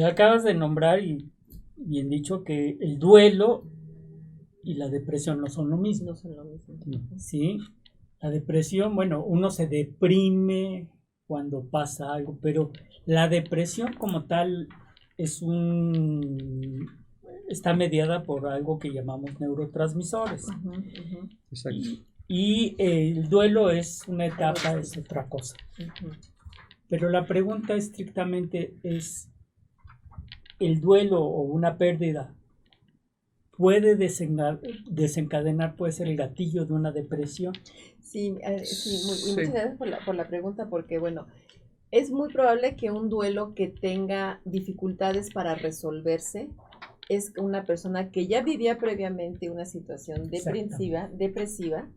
Acabas de nombrar y bien dicho que el duelo y la depresión no son lo mismo. No son lo mismo. Sí, la depresión, bueno, uno se deprime cuando pasa algo, pero la depresión como tal es un está mediada por algo que llamamos neurotransmisores. Exacto. Y el duelo es una etapa, es otra cosa. Pero la pregunta estrictamente es, ¿el duelo o una pérdida puede desencadenar, puede ser el gatillo de una depresión? Sí, y Sí. muchas gracias por la pregunta, porque bueno, es muy probable que un duelo que tenga dificultades para resolverse es una persona que ya vivía previamente una situación depresiva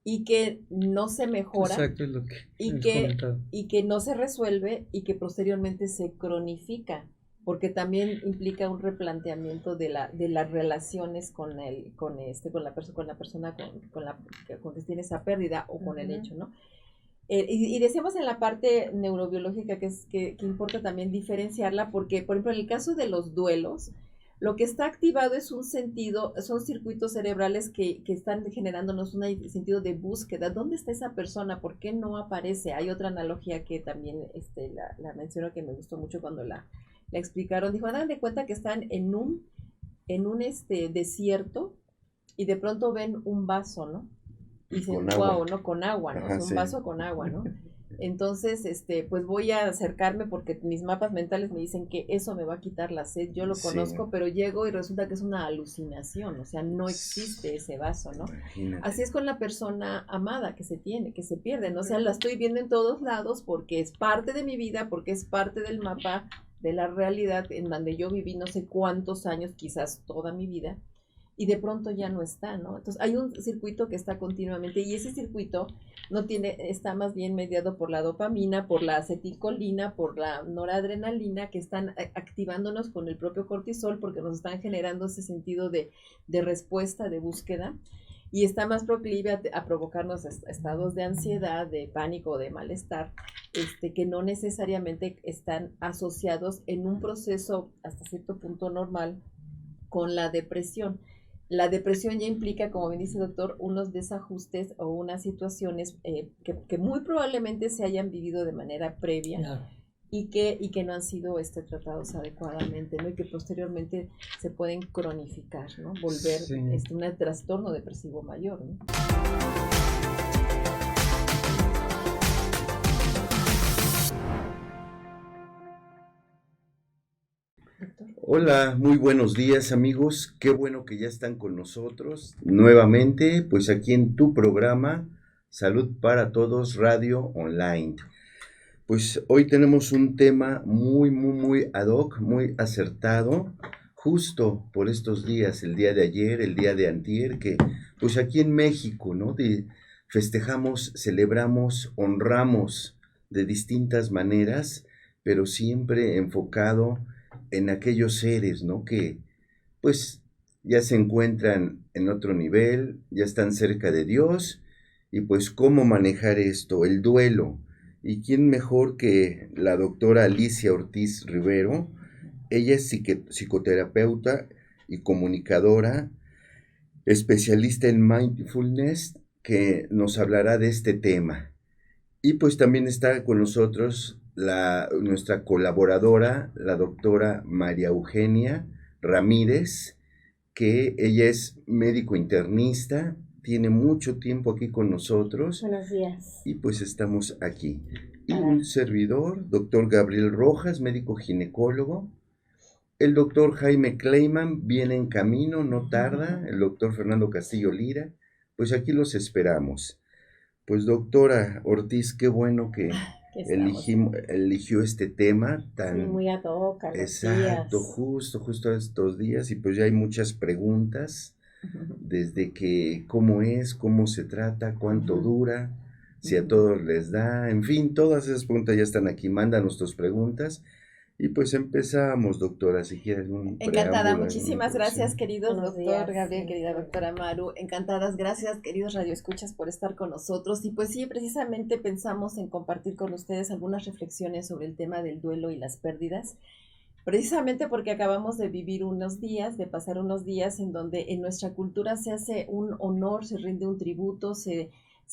y que no se mejora. Exacto, es lo que y hemos que, comentado. y que no se resuelve y que posteriormente se cronifica, porque también implica un replanteamiento de las relaciones con con la persona con que tiene esa pérdida o con el hecho, ¿no? Y decíamos en la parte neurobiológica que importa también diferenciarla, porque, por ejemplo, en el caso de los duelos, lo que está activado es son circuitos cerebrales que están generándonos un sentido de búsqueda. ¿Dónde está esa persona? ¿Por qué no aparece? Hay otra analogía que también la menciono, que me gustó mucho cuando la explicaron. Dijo, hagan de cuenta que están en un desierto y de pronto ven un vaso, ¿no? Y dicen, wow, ¿no? Con agua, ¿no? Ajá, es un vaso con agua, ¿no? Entonces, pues voy a acercarme porque mis mapas mentales me dicen que eso me va a quitar la sed. Yo lo conozco, pero llego y resulta que es una alucinación, o sea, no existe ese vaso, ¿no? Imagínate. Así es con la persona amada que se tiene, que se pierde, ¿no? O sea, la estoy viendo en todos lados porque es parte de mi vida, porque es parte del mapa de la realidad en donde yo viví no sé cuántos años, quizás toda mi vida, y de pronto ya no está, ¿no? Entonces hay un circuito que está continuamente y ese circuito está más bien mediado por la dopamina, por la acetilcolina, por la noradrenalina, que están activándonos con el propio cortisol porque nos están generando ese sentido de respuesta, de búsqueda, y está más proclive a provocarnos estados de ansiedad, de pánico, de malestar, que no necesariamente están asociados en un proceso hasta cierto punto normal con la depresión. La depresión ya implica, como bien dice el doctor, unos desajustes o unas situaciones que muy probablemente se hayan vivido de manera previa, claro, y que no han sido tratados adecuadamente, ¿no? Y que posteriormente se pueden cronificar, ¿no? Volver un trastorno depresivo mayor, ¿no? Hola, muy buenos días amigos, qué bueno que ya están con nosotros nuevamente, pues aquí en tu programa Salud para Todos Radio Online. Pues hoy tenemos un tema muy ad hoc, muy acertado, justo por estos días, el día de ayer, el día de antier, que pues aquí en México, ¿no? Festejamos, celebramos, honramos de distintas maneras, pero siempre enfocado en aquellos seres, ¿no? Que pues ya se encuentran en otro nivel, ya están cerca de Dios, y pues cómo manejar esto, el duelo. ¿Y quién mejor que la doctora Alicia Ortiz Rivero? Ella es psicoterapeuta y comunicadora, especialista en mindfulness, que nos hablará de este tema. Y pues también está con nosotros nuestra colaboradora, la doctora María Eugenia Ramírez, que ella es médico internista, tiene mucho tiempo aquí con nosotros. Buenos días. Y pues estamos aquí. Y un servidor, doctor Gabriel Rojas, médico ginecólogo. El doctor Jaime Kleiman viene en camino, no tarda. El doctor Fernando Castillo Lira. Pues aquí los esperamos. Pues doctora Ortiz, qué bueno que eligió este tema tan... Sí, muy ad hoc a los exacto, días. justo estos días, y pues ya hay muchas preguntas, desde que cómo es, cómo se trata, cuánto dura, si a todos les da, en fin, todas esas preguntas ya están aquí, mándanos tus preguntas. Y pues empezamos, doctora, si quieres un encantada, preámbulo, muchísimas gracias, queridos doctor Gabriel, sí, querida doctora Maru, encantadas, gracias, queridos radioescuchas, por estar con nosotros. Y pues sí, precisamente pensamos en compartir con ustedes algunas reflexiones sobre el tema del duelo y las pérdidas. precisamente porque acabamos de vivir unos días, de pasar unos días en donde en nuestra cultura se hace un honor, se rinde un tributo, se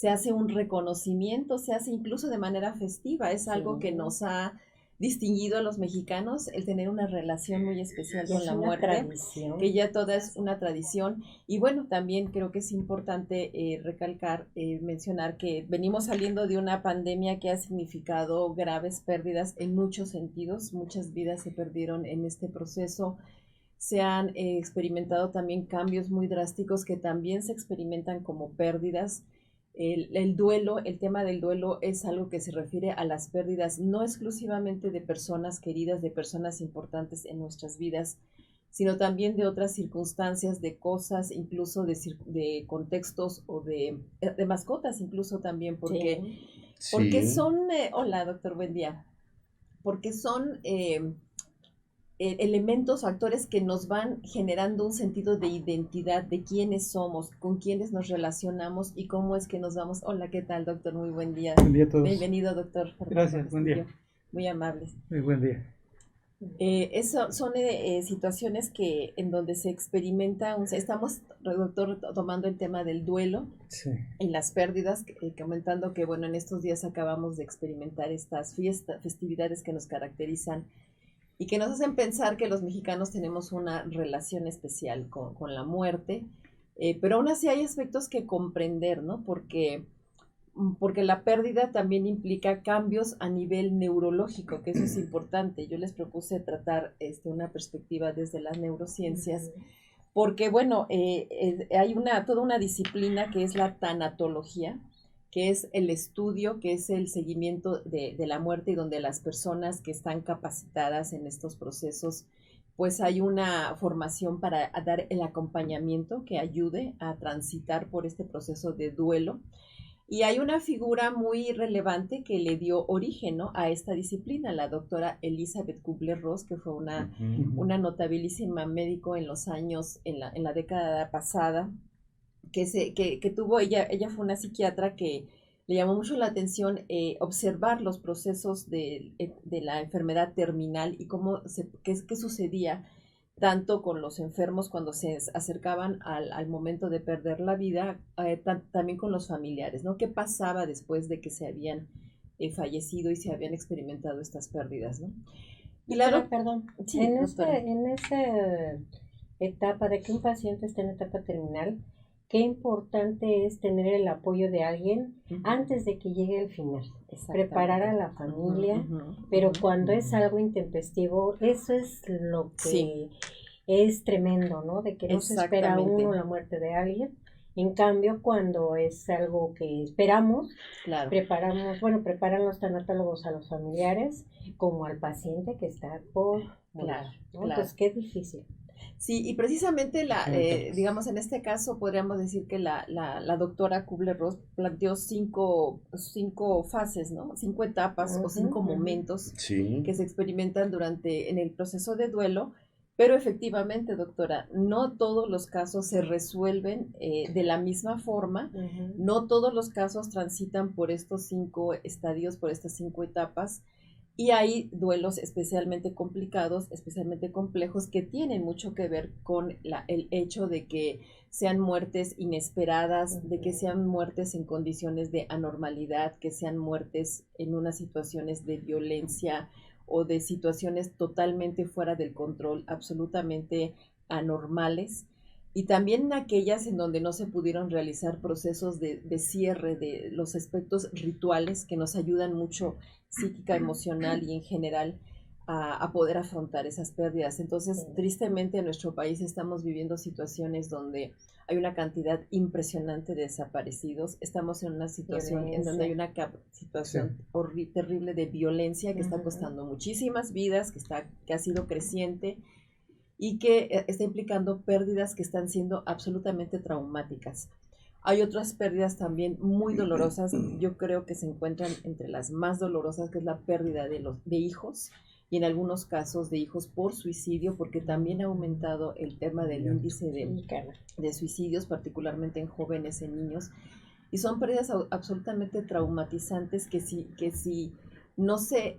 hace un reconocimiento, se hace incluso de manera festiva. Es algo que nos ha distinguido a los mexicanos, el tener una relación muy especial con la muerte, tradición. Que ya toda es una tradición. Y bueno, también creo que es importante recalcar, mencionar que venimos saliendo de una pandemia que ha significado graves pérdidas en muchos sentidos. Muchas vidas se perdieron en este proceso. Se han experimentado también cambios muy drásticos que también se experimentan como pérdidas. El duelo, el tema del duelo es algo que se refiere a las pérdidas no exclusivamente de personas queridas, de personas importantes en nuestras vidas, sino también de otras circunstancias, de cosas, incluso de contextos o de mascotas incluso también, porque son, hola doctor, buen día, porque son elementos, actores que nos van generando un sentido de identidad, de quiénes somos, con quiénes nos relacionamos y cómo es que nos vamos. Hola, ¿qué tal, doctor? Muy buen día. Buen día a todos. Bienvenido, doctor. Gracias, buen día. Muy amables. Muy buen día. Son situaciones en donde se experimenta, estamos, doctor, tomando el tema del duelo y las pérdidas, comentando que, bueno, en estos días acabamos de experimentar estas festividades que nos caracterizan y que nos hacen pensar que los mexicanos tenemos una relación especial con la muerte, pero aún así hay aspectos que comprender, ¿no? Porque la pérdida también implica cambios a nivel neurológico, que eso es importante. Yo les propuse tratar una perspectiva desde las neurociencias, porque, bueno, hay toda una disciplina que es la tanatología, que es el estudio, que es el seguimiento de la muerte y donde las personas que están capacitadas en estos procesos, pues hay una formación para dar el acompañamiento que ayude a transitar por este proceso de duelo. Y hay una figura muy relevante que le dio origen, ¿no?, a esta disciplina, la doctora Elizabeth Kubler-Ross, que fue una notabilísima médico en los años, en la década pasada, que tuvo, ella fue una psiquiatra que le llamó mucho la atención observar los procesos de la enfermedad terminal y qué sucedía tanto con los enfermos cuando se acercaban al momento de perder la vida, también con los familiares, ¿no? ¿Qué pasaba después de que se habían fallecido y se habían experimentado estas pérdidas, ¿no? Y perdón, sí, en esa etapa de que un paciente esté en etapa terminal, qué importante es tener el apoyo de alguien antes de que llegue el final. Preparar a la familia, pero cuando es algo intempestivo, eso es lo que es tremendo, ¿no? De que no se espera uno la muerte de alguien. En cambio, cuando es algo que esperamos, preparan los tanatólogos a los familiares como al paciente que está por morir, ¿no? Entonces, qué difícil. Sí, y precisamente digamos, en este caso podríamos decir que la doctora Kubler-Ross planteó cinco fases, ¿no? 5 etapas o 5 momentos que se experimentan en el proceso de duelo, pero efectivamente, doctora, no todos los casos se resuelven de la misma forma, no todos los casos transitan por estos 5 estadios, por estas 5 etapas. Y hay duelos especialmente complicados, especialmente complejos, que tienen mucho que ver con el hecho de que sean muertes inesperadas, de que sean muertes en condiciones de anormalidad, que sean muertes en unas situaciones de violencia o de situaciones totalmente fuera del control, absolutamente anormales. Y también en aquellas en donde no se pudieron realizar procesos de cierre de los aspectos rituales que nos ayudan mucho psíquica, emocional y en general a poder afrontar esas pérdidas. Entonces, tristemente en nuestro país estamos viviendo situaciones donde hay una cantidad impresionante de desaparecidos. Estamos en una situación en donde hay una situación terrible de violencia que está costando muchísimas vidas, que ha sido creciente y que está implicando pérdidas que están siendo absolutamente traumáticas. Hay otras pérdidas también muy dolorosas, yo creo que se encuentran entre las más dolorosas, que es la pérdida de hijos, y en algunos casos de hijos por suicidio, porque también ha aumentado el tema del índice de suicidios, particularmente en jóvenes, en niños, y son pérdidas absolutamente traumatizantes que si no se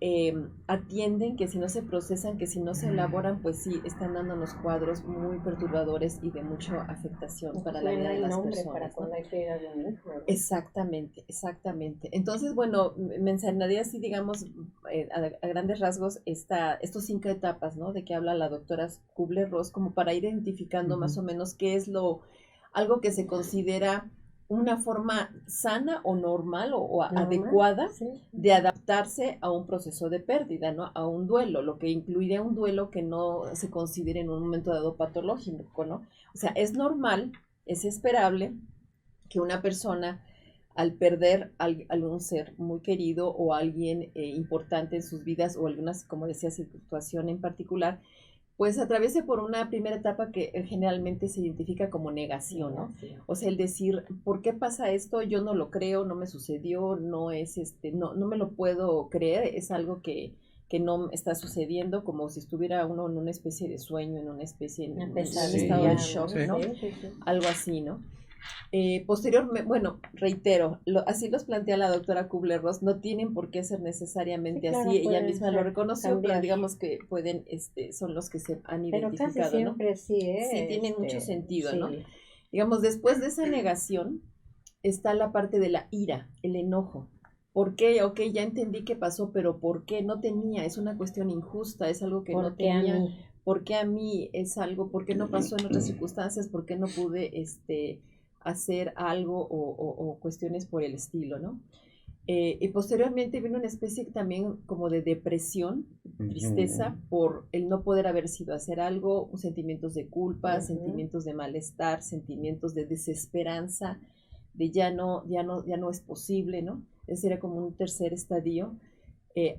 atienden, que si no se procesan, que si no se elaboran, pues sí, están dándonos cuadros muy perturbadores y de mucha afectación para la vida de las personas. Para cuando hay pérdida de un hijo. Exactamente. Entonces, bueno, mencionaría así, digamos, a grandes rasgos, estos 5 etapas, ¿no? De que habla la doctora Kubler-Ross, como para ir identificando más o menos qué es algo que se considera una forma sana o normal o adecuada de adaptarse a un proceso de pérdida, ¿no? A un duelo, lo que incluiría un duelo que no se considere en un momento dado patológico, ¿no? O sea, es normal, es esperable que una persona al perder algún ser muy querido o alguien importante en sus vidas o alguna, como decía, situación en particular, pues atraviese por una primera etapa que generalmente se identifica como negación, ¿no? O sea, el decir, ¿por qué pasa esto? Yo no lo creo, no me sucedió, no es no me lo puedo creer, es algo que no está sucediendo, como si estuviera uno en una especie de sueño, en una especie de estado de shock, ¿no? Algo así, ¿no? Posteriormente, bueno, reitero, así los plantea la doctora Kubler-Ross, no tienen por qué ser necesariamente así, ella misma lo reconoció, pero digamos que pueden, son los que se han identificado, pero casi siempre, ¿no? Sí, tienen mucho sentido, ¿no? Digamos, después de esa negación está la parte de la ira, el enojo. ¿Por qué? Ok, ya entendí qué pasó, pero ¿por qué? No tenía, es una cuestión injusta, es algo que no tenía. ¿Por qué a mí? Es algo, ¿por qué no pasó en otras circunstancias? ¿Por qué no pude, hacer algo o cuestiones por el estilo, ¿no? Y posteriormente viene una especie también como de depresión, tristeza por el no poder haber sido hacer algo, sentimientos de culpa, sentimientos de malestar, sentimientos de desesperanza, de ya no es posible, ¿no? Ese sería como un tercer estadio.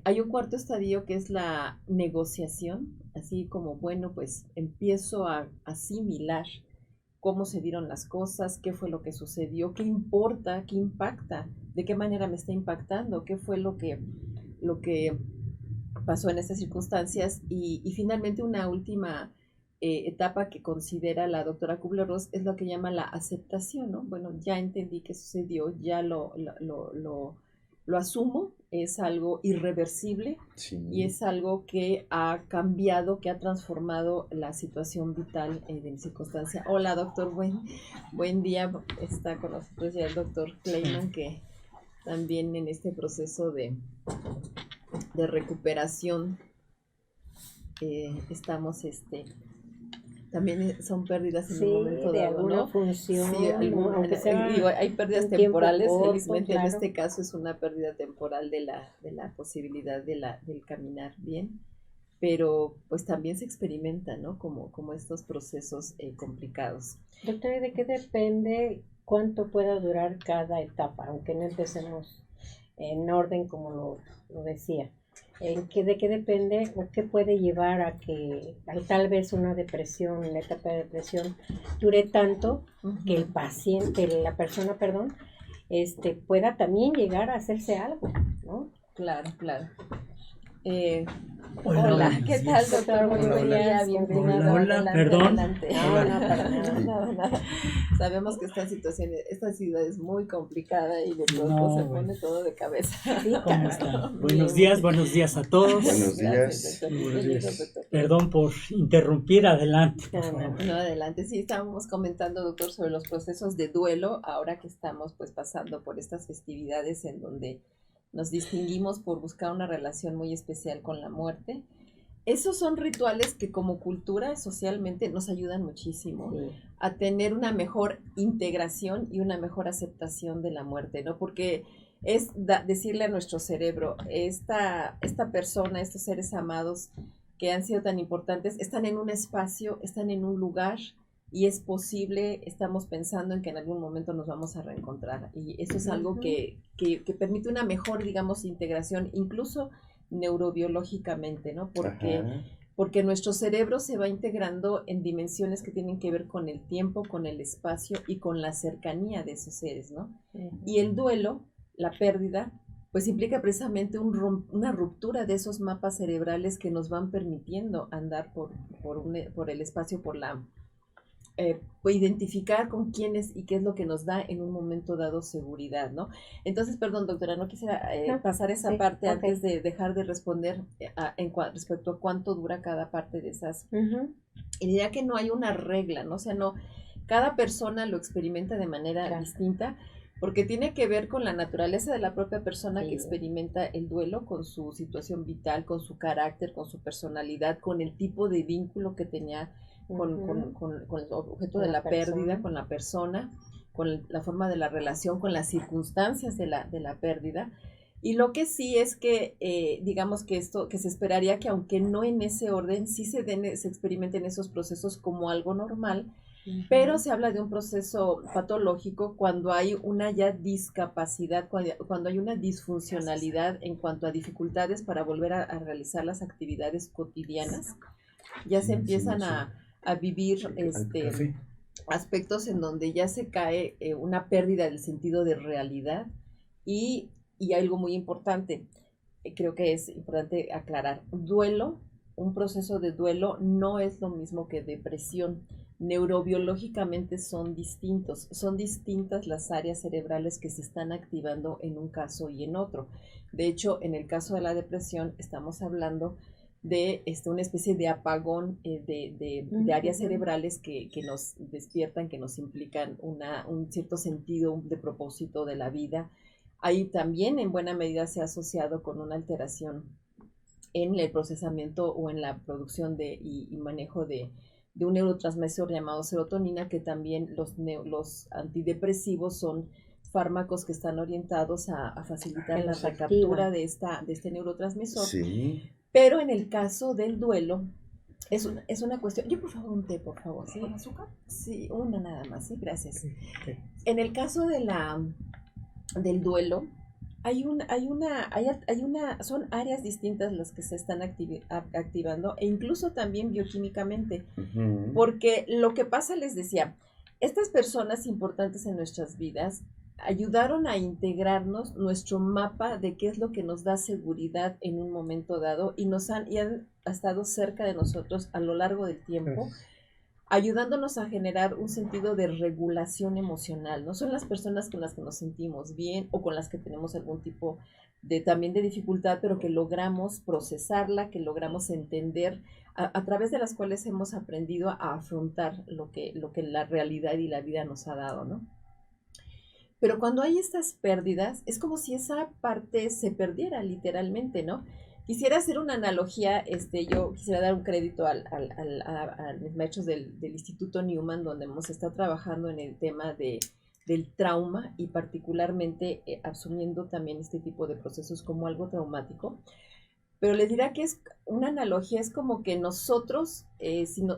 Hay un cuarto estadio que es la negociación, así como, bueno, pues empiezo a asimilar cómo se dieron las cosas, qué fue lo que sucedió, qué importa, qué impacta, de qué manera me está impactando, qué fue lo que pasó en estas circunstancias y finalmente una última etapa que considera la doctora Kubler-Ross es lo que llama la aceptación, ¿no? Bueno, ya entendí qué sucedió, ya lo asumo, es algo irreversible y es algo que ha cambiado, que ha transformado la situación vital de mi circunstancia. Hola, doctor, buen día. Está con nosotros ya el doctor Kleiman, que también en este proceso de recuperación estamos también son pérdidas en un momento de dado, alguna ¿no? función, sí, aunque sea hay pérdidas temporales, felizmente claro. En este caso es una pérdida temporal de la posibilidad del caminar bien, pero pues también se experimenta, ¿no? Como estos procesos complicados. Doctora, ¿de qué depende cuánto pueda durar cada etapa? Aunque no empecemos en orden como lo decía. ¿De qué depende o qué puede llevar a que tal vez una etapa de depresión dure tanto que el paciente, la persona, pueda también llegar a hacerse algo, ¿no? Claro. Hola, ¿qué tal, doctor? Buenos días, bienvenido. Hola, perdón. Nada. Sabemos que esta ciudad es muy complicada y de pronto se pone todo de cabeza. Sí, ¿cómo están? Buenos días a todos. Buenos días. Perdón por interrumpir, adelante, por favor. No, adelante. Sí, estábamos comentando, doctor, sobre los procesos de duelo, ahora que estamos pues pasando por estas festividades en donde nos distinguimos por buscar una relación muy especial con la muerte. Esos son rituales que como cultura, socialmente, nos ayudan muchísimo a tener una mejor integración y una mejor aceptación de la muerte, ¿no? Porque es decirle a nuestro cerebro, esta persona, estos seres amados que han sido tan importantes, están en un espacio, están en un lugar, y es posible, estamos pensando en que en algún momento nos vamos a reencontrar. Y eso es algo que permite una mejor, digamos, integración, incluso neurobiológicamente, ¿no? Porque nuestro cerebro se va integrando en dimensiones que tienen que ver con el tiempo, con el espacio y con la cercanía de esos seres, ¿no? Y el duelo, la pérdida, pues implica precisamente una ruptura de esos mapas cerebrales que nos van permitiendo andar por el espacio, por identificar con quiénes y qué es lo que nos da en un momento dado seguridad, ¿no? Entonces, perdón, doctora, no quisiera pasar esa parte antes de dejar de responder respecto a cuánto dura cada parte de esas. Y diría que no hay una regla, ¿no? O sea, no, cada persona lo experimenta de manera distinta, porque tiene que ver con la naturaleza de la propia persona que experimenta el duelo, con su situación vital, con su carácter, con su personalidad, con el tipo de vínculo que tenía con el objeto de la pérdida, con la persona, con la forma de la relación, con las circunstancias de la pérdida. Y lo que sí es que, digamos que esto, que se esperaría que aunque no en ese orden, sí se experimenten esos procesos como algo normal, pero se habla de un proceso patológico cuando hay una ya discapacidad, cuando hay una disfuncionalidad en cuanto a dificultades para volver a realizar las actividades cotidianas. Ya se empiezan a vivir aspectos en donde ya se cae una pérdida del sentido de realidad y algo muy importante, creo que es importante aclarar, duelo, un proceso de duelo no es lo mismo que depresión. Neurobiológicamente son distintas las áreas cerebrales que se están activando en un caso y en otro. De hecho, en el caso de la depresión estamos hablando de una especie de apagón de áreas cerebrales que nos despiertan, que nos implican un cierto sentido de propósito de la vida. Ahí también en buena medida se ha asociado con una alteración en el procesamiento o en la producción y manejo de un neurotransmisor llamado serotonina, que también los antidepresivos son fármacos que están orientados a facilitar la recaptura de este neurotransmisor. Sí. Pero en el caso del duelo, es una cuestión. Yo, por favor, un té, por favor. ¿Sí? ¿Con azúcar? Sí, una nada más, sí, gracias. Okay. En el caso del duelo, son áreas distintas las que se están activando, e incluso también bioquímicamente, porque lo que pasa, les decía, estas personas importantes en nuestras vidas ayudaron a integrarnos nuestro mapa de qué es lo que nos da seguridad en un momento dado, y han estado cerca de nosotros a lo largo del tiempo, ayudándonos a generar un sentido de regulación emocional. No son las personas con las que nos sentimos bien o con las que tenemos algún tipo también de dificultad, pero que logramos procesarla, que logramos entender, a través de las cuales hemos aprendido a afrontar lo que la realidad y la vida nos ha dado, ¿no? Pero cuando hay estas pérdidas, es como si esa parte se perdiera literalmente, ¿no? Quisiera hacer una analogía, yo quisiera dar un crédito a mis maestros del Instituto Newman, donde hemos estado trabajando en el tema del trauma y particularmente asumiendo también este tipo de procesos como algo traumático. Pero les dirá que es una analogía, es como que nosotros,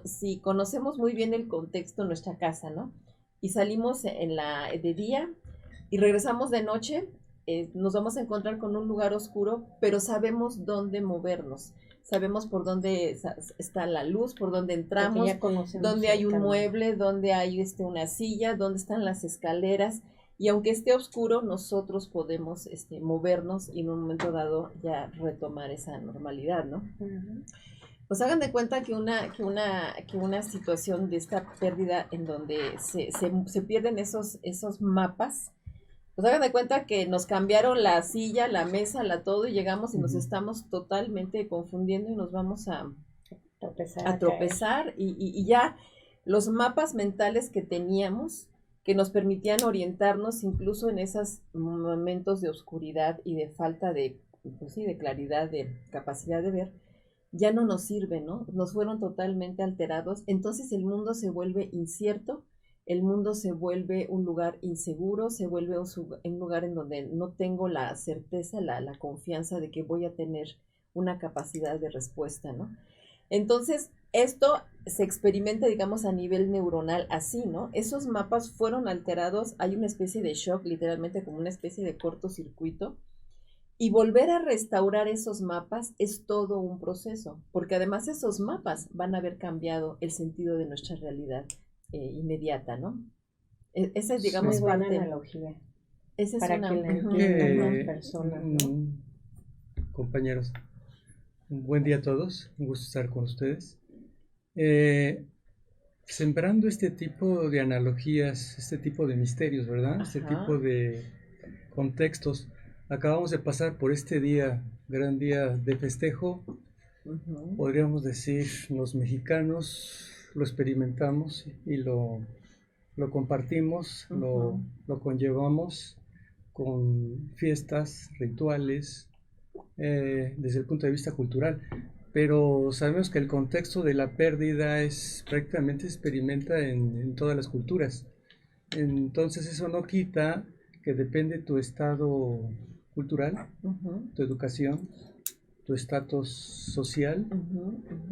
si conocemos muy bien el contexto de nuestra casa, ¿no? Y salimos de día y regresamos de noche, nos vamos a encontrar con un lugar oscuro, pero sabemos dónde movernos, sabemos por dónde está la luz, por dónde entramos, dónde hay un mueble, dónde hay una silla, dónde están las escaleras, y aunque esté oscuro, nosotros podemos movernos y en un momento dado ya retomar esa normalidad, ¿no? Pues hagan de cuenta que una situación de esta pérdida en donde se pierden esos mapas. Pues hagan de cuenta que nos cambiaron la silla, la mesa, todo, y llegamos y nos estamos totalmente confundiendo y nos vamos a tropezar y ya los mapas mentales que teníamos, que nos permitían orientarnos incluso en esos momentos de oscuridad y de falta de claridad, de capacidad de ver, ya no nos sirven, ¿no? Nos fueron totalmente alterados. Entonces el mundo se vuelve incierto. El mundo se vuelve un lugar inseguro, se vuelve un lugar en donde no tengo la certeza, la confianza de que voy a tener una capacidad de respuesta, ¿no? Entonces, esto se experimenta, digamos, a nivel neuronal así, ¿no? Esos mapas fueron alterados, hay una especie de shock, literalmente como una especie de cortocircuito, y volver a restaurar esos mapas es todo un proceso, porque además esos mapas van a haber cambiado el sentido de nuestra realidad inmediata, ¿no? Esa es, digamos, muy buena analogía. Esa es para una, que la entiendan las personas, ¿no? Compañeros, un buen día a todos, un gusto estar con ustedes. sembrando este tipo de analogías, este tipo de misterios, ¿verdad? Este Ajá. tipo de contextos. Acabamos de pasar por este día, gran día de festejo. Podríamos decir, los mexicanos lo experimentamos y lo compartimos, lo conllevamos con fiestas, rituales, desde el punto de vista cultural. Pero sabemos que el contexto de la pérdida prácticamente se experimenta en todas las culturas. Entonces eso no quita que depende tu estado cultural, tu educación, tu estatus social.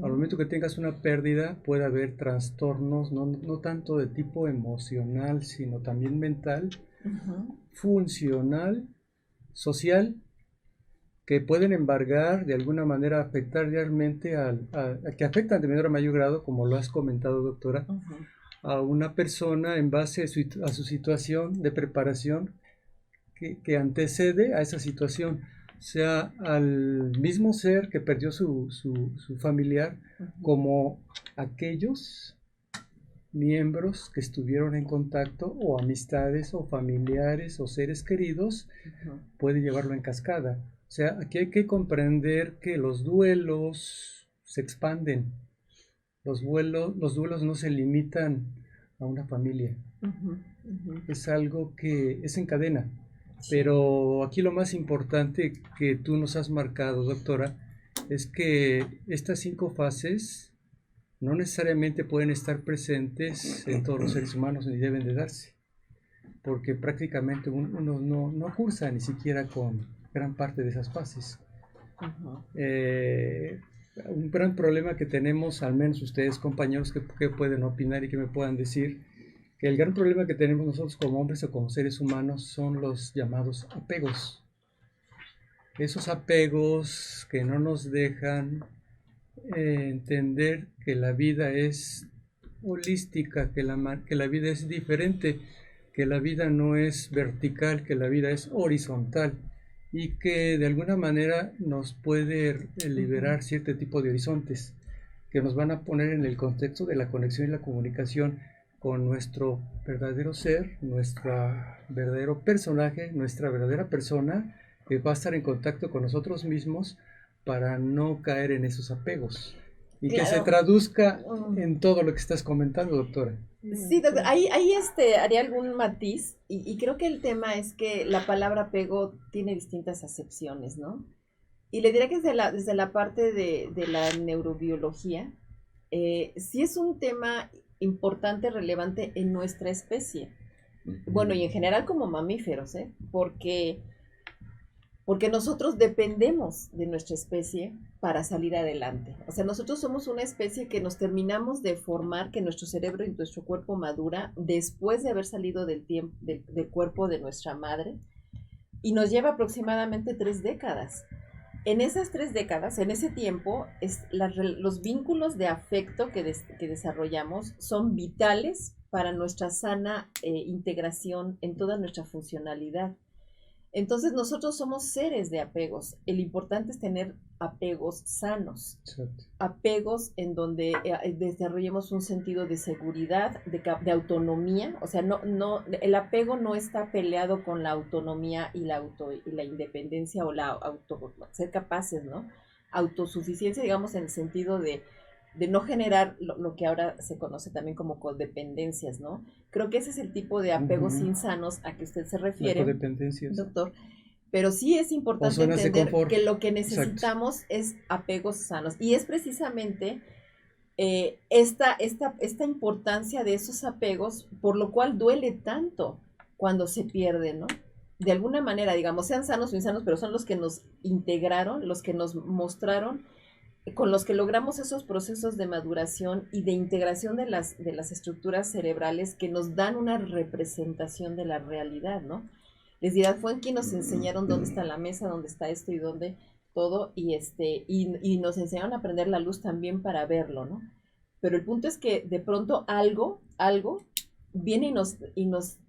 Al momento que tengas una pérdida puede haber trastornos, no tanto de tipo emocional, sino también mental, funcional, social, que pueden embargar, de alguna manera afectar realmente que afectan de menor a mayor grado, como lo has comentado, doctora, a una persona en base a su situación de preparación que antecede a esa situación, sea al mismo ser que perdió su familiar, como aquellos miembros que estuvieron en contacto, o amistades, o familiares, o seres queridos, puede llevarlo en cascada. O sea, aquí hay que comprender que los duelos se expanden. Los duelos no se limitan a una familia. Es algo que es en cadena. Pero aquí lo más importante que tú nos has marcado, doctora, es que estas 5 fases no necesariamente pueden estar presentes en todos los seres humanos ni deben de darse, porque prácticamente uno no cursa ni siquiera con gran parte de esas fases. Un gran problema que tenemos, al menos ustedes, compañeros, que pueden opinar y que me puedan decir, que el gran problema que tenemos nosotros como hombres o como seres humanos son los llamados apegos. Esos apegos que no nos dejan entender que la vida es holística, que la vida es diferente, que la vida no es vertical, que la vida es horizontal, y que de alguna manera nos puede liberar cierto tipo de horizontes que nos van a poner en el contexto de la conexión y la comunicación con nuestro verdadero ser, nuestro verdadero personaje, nuestra verdadera persona, que va a estar en contacto con nosotros mismos para no caer en esos apegos. Y claro, que se traduzca en todo lo que estás comentando, doctora. Sí, doctor, ahí haría algún matiz, y creo que el tema es que la palabra apego tiene distintas acepciones, ¿no? Y le diré que desde la parte de la neurobiología, sí es un tema importante, relevante en nuestra especie. Bueno, y en general como mamíferos, porque nosotros dependemos de nuestra especie para salir adelante. O sea, nosotros somos una especie que nos terminamos de formar, que nuestro cerebro y nuestro cuerpo madura después de haber salido del cuerpo de nuestra madre, y nos lleva aproximadamente 3 décadas. En esas 3 décadas, en ese tiempo, los vínculos de afecto que desarrollamos son vitales para nuestra sana integración en toda nuestra funcionalad. Entonces nosotros somos seres de apegos. El importante es tener apegos sanos, apegos en donde desarrollemos un sentido de seguridad, de autonomía. O sea, el apego no está peleado con la autonomía y la independencia, o ser capaces, ¿no? Autosuficiencia, digamos, en el sentido de no generar lo que ahora se conoce también como codependencias, ¿no? Creo que ese es el tipo de apegos insanos a que usted se refiere, doctor. Pero sí es importante entender que lo que necesitamos es apegos sanos. Y es precisamente esta importancia de esos apegos, por lo cual duele tanto cuando se pierde, ¿no? De alguna manera, digamos, sean sanos o insanos, pero son los que nos integraron, los que nos mostraron, con los que logramos esos procesos de maduración y de integración de las estructuras cerebrales que nos dan una representación de la realidad, ¿no? Les dirá, fue en quien nos enseñaron dónde está la mesa, dónde está esto y dónde todo, y nos enseñaron a prender la luz también para verlo, ¿no? Pero el punto es que de pronto algo viene y nos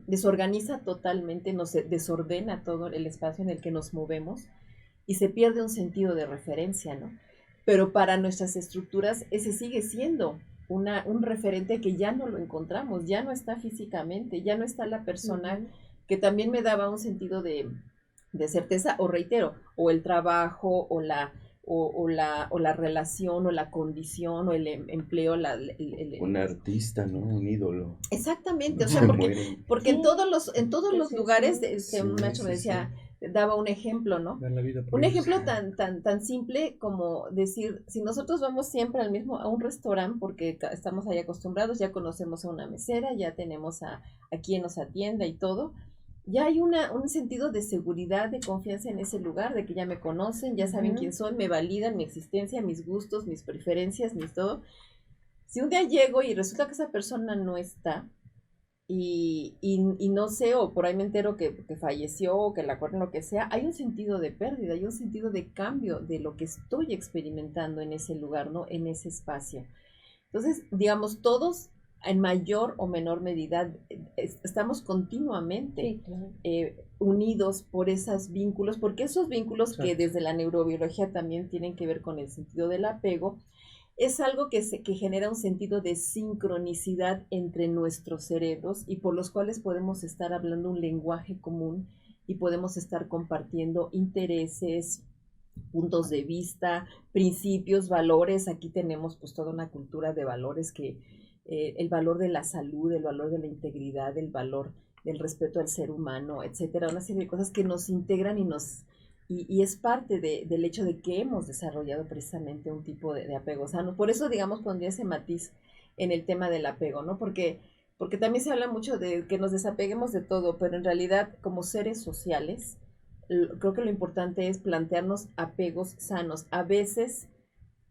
desorganiza totalmente, nos desordena todo el espacio en el que nos movemos, y se pierde un sentido de referencia, ¿no? pero para nuestras estructuras ese sigue siendo un referente que ya no lo encontramos, ya no está físicamente, ya no está la persona que también me daba un sentido de certeza, o reitero, o el trabajo, o la relación, o la condición, o el empleo, un artista, ¿no? Un ídolo. Exactamente, o sea, porque en todos los lugares, un maestro me decía, daba un ejemplo, ¿no? Un ejemplo tan simple como decir, si nosotros vamos siempre a un restaurante, porque estamos ahí acostumbrados, ya conocemos a una mesera, ya tenemos a quien nos atienda y todo, ya hay un sentido de seguridad, de confianza en ese lugar, de que ya me conocen, ya saben quién soy, me validan mi existencia, mis gustos, mis preferencias, mis todo. Si un día llego y resulta que esa persona no está, y no sé, o por ahí me entero que falleció, o que la corren, lo que sea, hay un sentido de pérdida, hay un sentido de cambio de lo que estoy experimentando en ese lugar, ¿no? En ese espacio. Entonces, digamos, todos en mayor o menor medida estamos continuamente unidos por esos vínculos, porque esos vínculos que desde la neurobiología también tienen que ver con el sentido del apego, es algo que genera un sentido de sincronicidad entre nuestros cerebros y por los cuales podemos estar hablando un lenguaje común y podemos estar compartiendo intereses, puntos de vista, principios, valores. Aquí tenemos pues toda una cultura de valores que el valor de la salud, el valor de la integridad, el valor del respeto al ser humano, etcétera, una serie de cosas que nos integran y es parte del hecho de que hemos desarrollado precisamente un tipo de apego sano. Por eso, digamos, pondría ese matiz en el tema del apego, ¿no? Porque también se habla mucho de que nos desapeguemos de todo, pero en realidad, como seres sociales, creo que lo importante es plantearnos apegos sanos. A veces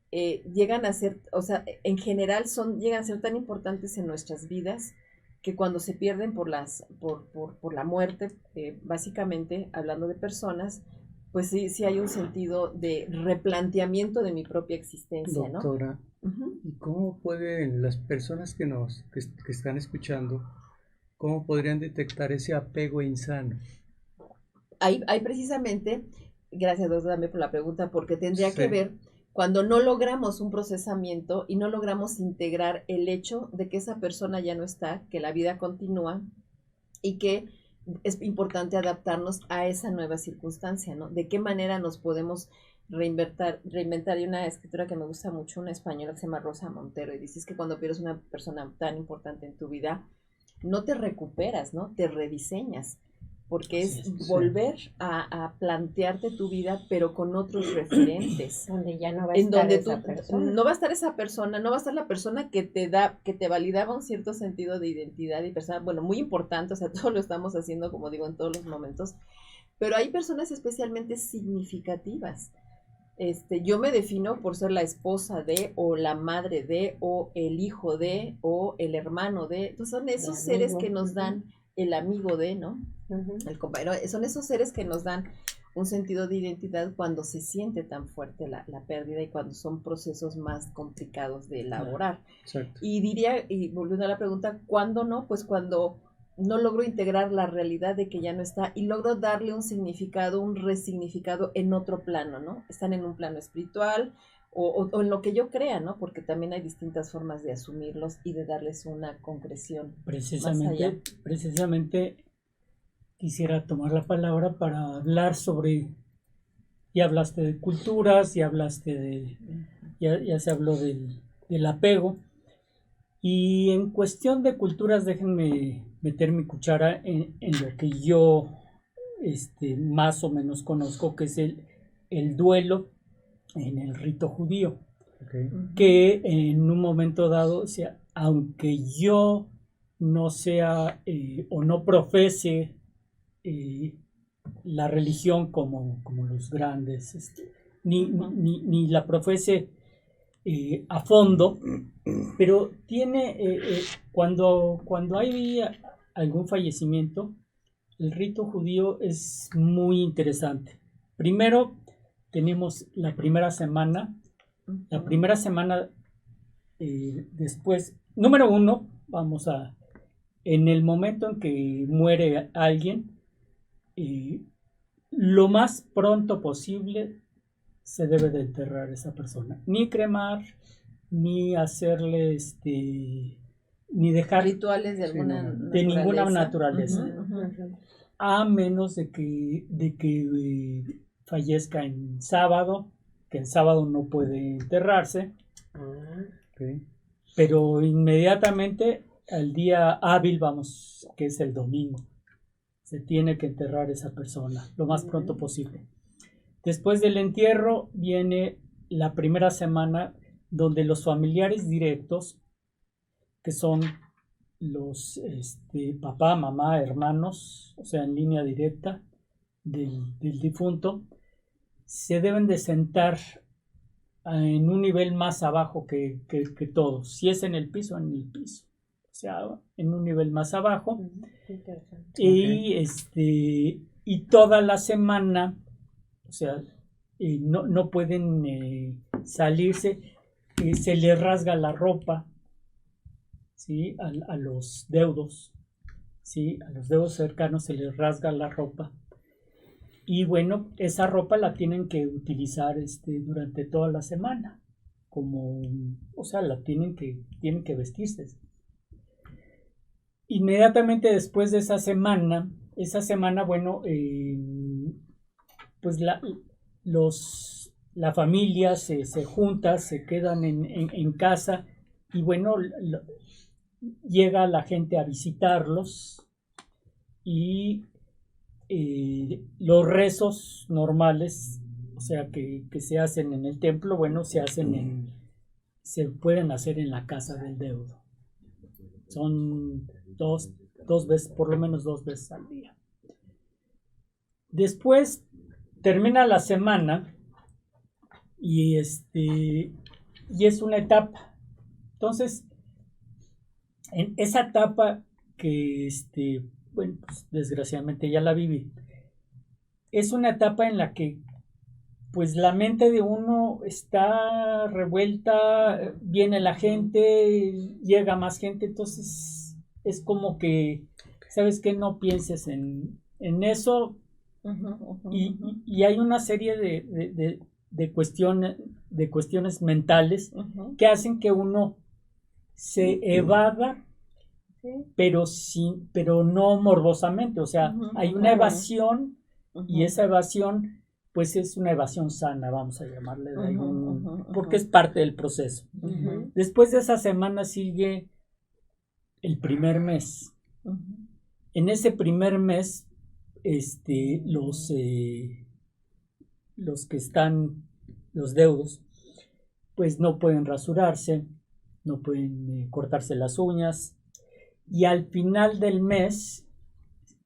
llegan a ser, o sea, en general llegan a ser tan importantes en nuestras vidas que cuando se pierden por la muerte, básicamente hablando de personas, pues sí hay un sentido de replanteamiento de mi propia existencia, ¿no? Doctora, ¿y cómo pueden las personas que están escuchando, cómo podrían detectar ese apego insano? Hay precisamente, gracias doctora también por la pregunta, porque tendría que ver cuando no logramos un procesamiento y no logramos integrar el hecho de que esa persona ya no está, que la vida continúa y que es importante adaptarnos a esa nueva circunstancia, ¿no? De qué manera nos podemos reinventar. Hay una escritora que me gusta mucho, una española que se llama Rosa Montero, y dices que cuando pierdes una persona tan importante en tu vida, no te recuperas, ¿no? Te rediseñas, porque es volver a plantearte tu vida, pero con otros referentes. Donde ya no va a estar esa persona. No va a estar esa persona, no va a estar la persona que te validaba un cierto sentido de identidad y persona, bueno, muy importante, o sea, todo lo estamos haciendo, como digo, en todos los momentos, pero hay personas especialmente significativas. Yo me defino por ser la esposa de, o la madre de, o el hijo de, o el hermano de. Entonces son esos seres que nos dan el amigo de, ¿no? El compañero. Son esos seres que nos dan un sentido de identidad cuando se siente tan fuerte la pérdida y cuando son procesos más complicados de elaborar. Exacto. Y diría, y volviendo a la pregunta, ¿cuándo no? Pues cuando no logro integrar la realidad de que ya no está y logro darle un significado, un resignificado en otro plano, ¿no? Están en un plano espiritual o en lo que yo crea, ¿no? Porque también hay distintas formas de asumirlos y de darles una concreción. Precisamente quisiera tomar la palabra para hablar sobre, ya hablaste de culturas, ya hablaste ya se habló del apego, y en cuestión de culturas déjenme meter mi cuchara en lo que yo más o menos conozco, que es el duelo en el rito judío, que en un momento dado, o sea, aunque yo no sea o no profese la religión como los grandes, ni la profese a fondo, pero tiene cuando hay algún fallecimiento, el rito judío es muy interesante. Primero tenemos la primera semana después, número uno, en el momento en que muere alguien, lo más pronto posible se debe de enterrar esa persona. Ni cremar, ni hacerle ni dejar rituales de alguna de ninguna naturaleza. Uh-huh. A menos de que fallezca en sábado, que en sábado no puede enterrarse. Okay. Pero inmediatamente al día hábil, que es el domingo, se tiene que enterrar esa persona lo más pronto posible. Después del entierro viene la primera semana donde los familiares directos, que son los papá, mamá, hermanos, o sea, en línea directa del difunto, se deben de sentar en un nivel más abajo que todos. Si es en el piso, o sea, en un nivel más abajo. Y toda la semana, o sea, no pueden salirse, se les rasga la ropa, ¿sí? A los deudos, ¿sí? A los deudos cercanos se les rasga la ropa. Y bueno, esa ropa la tienen que utilizar durante toda la semana, o sea, tienen que vestirse. Inmediatamente después de esa semana, bueno, pues la familia se junta, se quedan en casa y bueno, llega la gente a visitarlos y los rezos normales, o sea, que se hacen en el templo, bueno, se pueden hacer en la casa del deudo. Son dos veces, por lo menos 2 veces al día. Después termina la semana y es una etapa. Entonces, en esa etapa que bueno, pues desgraciadamente ya la viví, es una etapa en la que pues la mente de uno está revuelta, viene la gente, llega más gente, entonces es como que, ¿sabes qué? No pienses en eso. Y hay una serie de cuestiones mentales que hacen que uno se evada, pero no morbosamente, o sea, hay una evasión y esa evasión pues es una evasión sana, vamos a llamarle, porque es parte del proceso. Después de esa semana sigue el primer mes. En ese primer mes, los que están, los deudos, pues no pueden rasurarse, no pueden cortarse las uñas, y al final del mes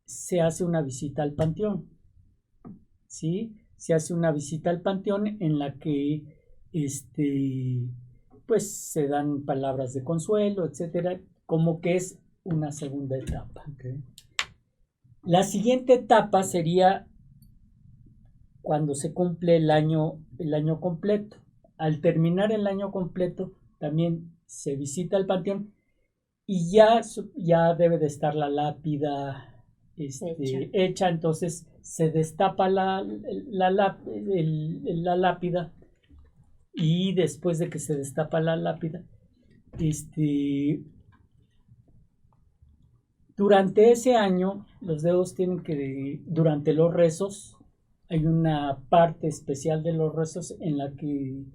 se hace una visita al panteón, ¿sí? Se hace una visita al panteón en la que pues se dan palabras de consuelo, etcétera, como que es una segunda etapa. Okay. La siguiente etapa sería cuando se cumple el año completo. Al terminar el año completo también se visita el panteón y ya debe de estar la lápida hecha, entonces se destapa la lápida y después de que se destapa la lápida, durante ese año los deudos tienen que, durante los rezos, hay una parte especial de los rezos en la que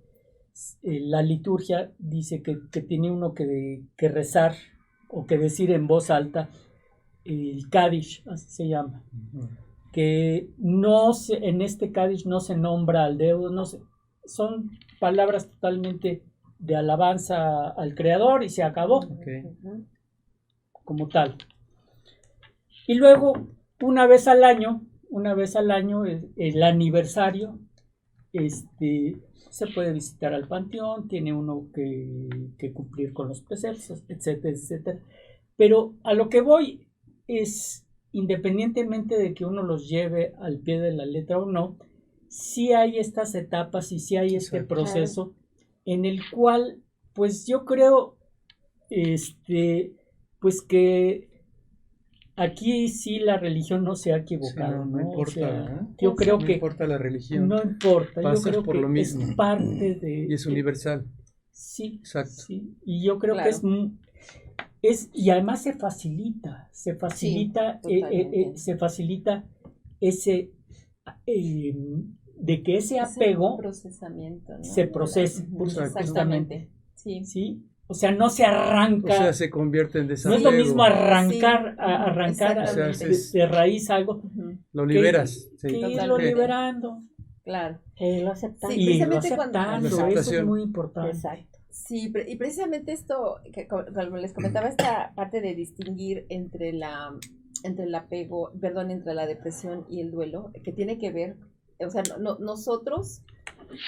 la liturgia dice que tiene uno que rezar o que decir en voz alta el Kadish, así se llama, que en este Kadish no se nombra al deudo, son palabras totalmente de alabanza al Creador y se acabó, como tal. Y luego, una vez al año, el aniversario, se puede visitar al panteón, tiene uno que cumplir con los preceptos, etcétera, etcétera. Pero a lo que voy es, independientemente de que uno los lleve al pie de la letra o no, sí hay estas etapas y sí hay este proceso en el cual, pues yo creo, pues que aquí sí la religión no se ha equivocado, Sí, no importa, O sea, ¿no? yo creo No que importa la religión, no importa, yo pasas creo por que lo mismo. es parte de... y es universal. Sí, Exacto. sí, y yo creo que Claro. y además se facilita ese, eh, de que ese apego procesamiento, ¿no? se procese, Exacto. justamente, Sí. ¿sí? O sea, no se arranca, O sea, se convierte en no desapego. es lo mismo arrancar, Sí, arrancar exactamente. de raíz algo, Ujú. Lo liberas. que sí. irlo Totalmente. liberando Claro. Lo aceptamos. Sí, y lo precisamente cuando- aceptando, La eso es aceptación. muy importante. Exacto. Sí, y precisamente esto, que como les comentaba, esta parte de distinguir entre el apego, perdón, entre la depresión y el duelo, que tiene que ver, o sea, nosotros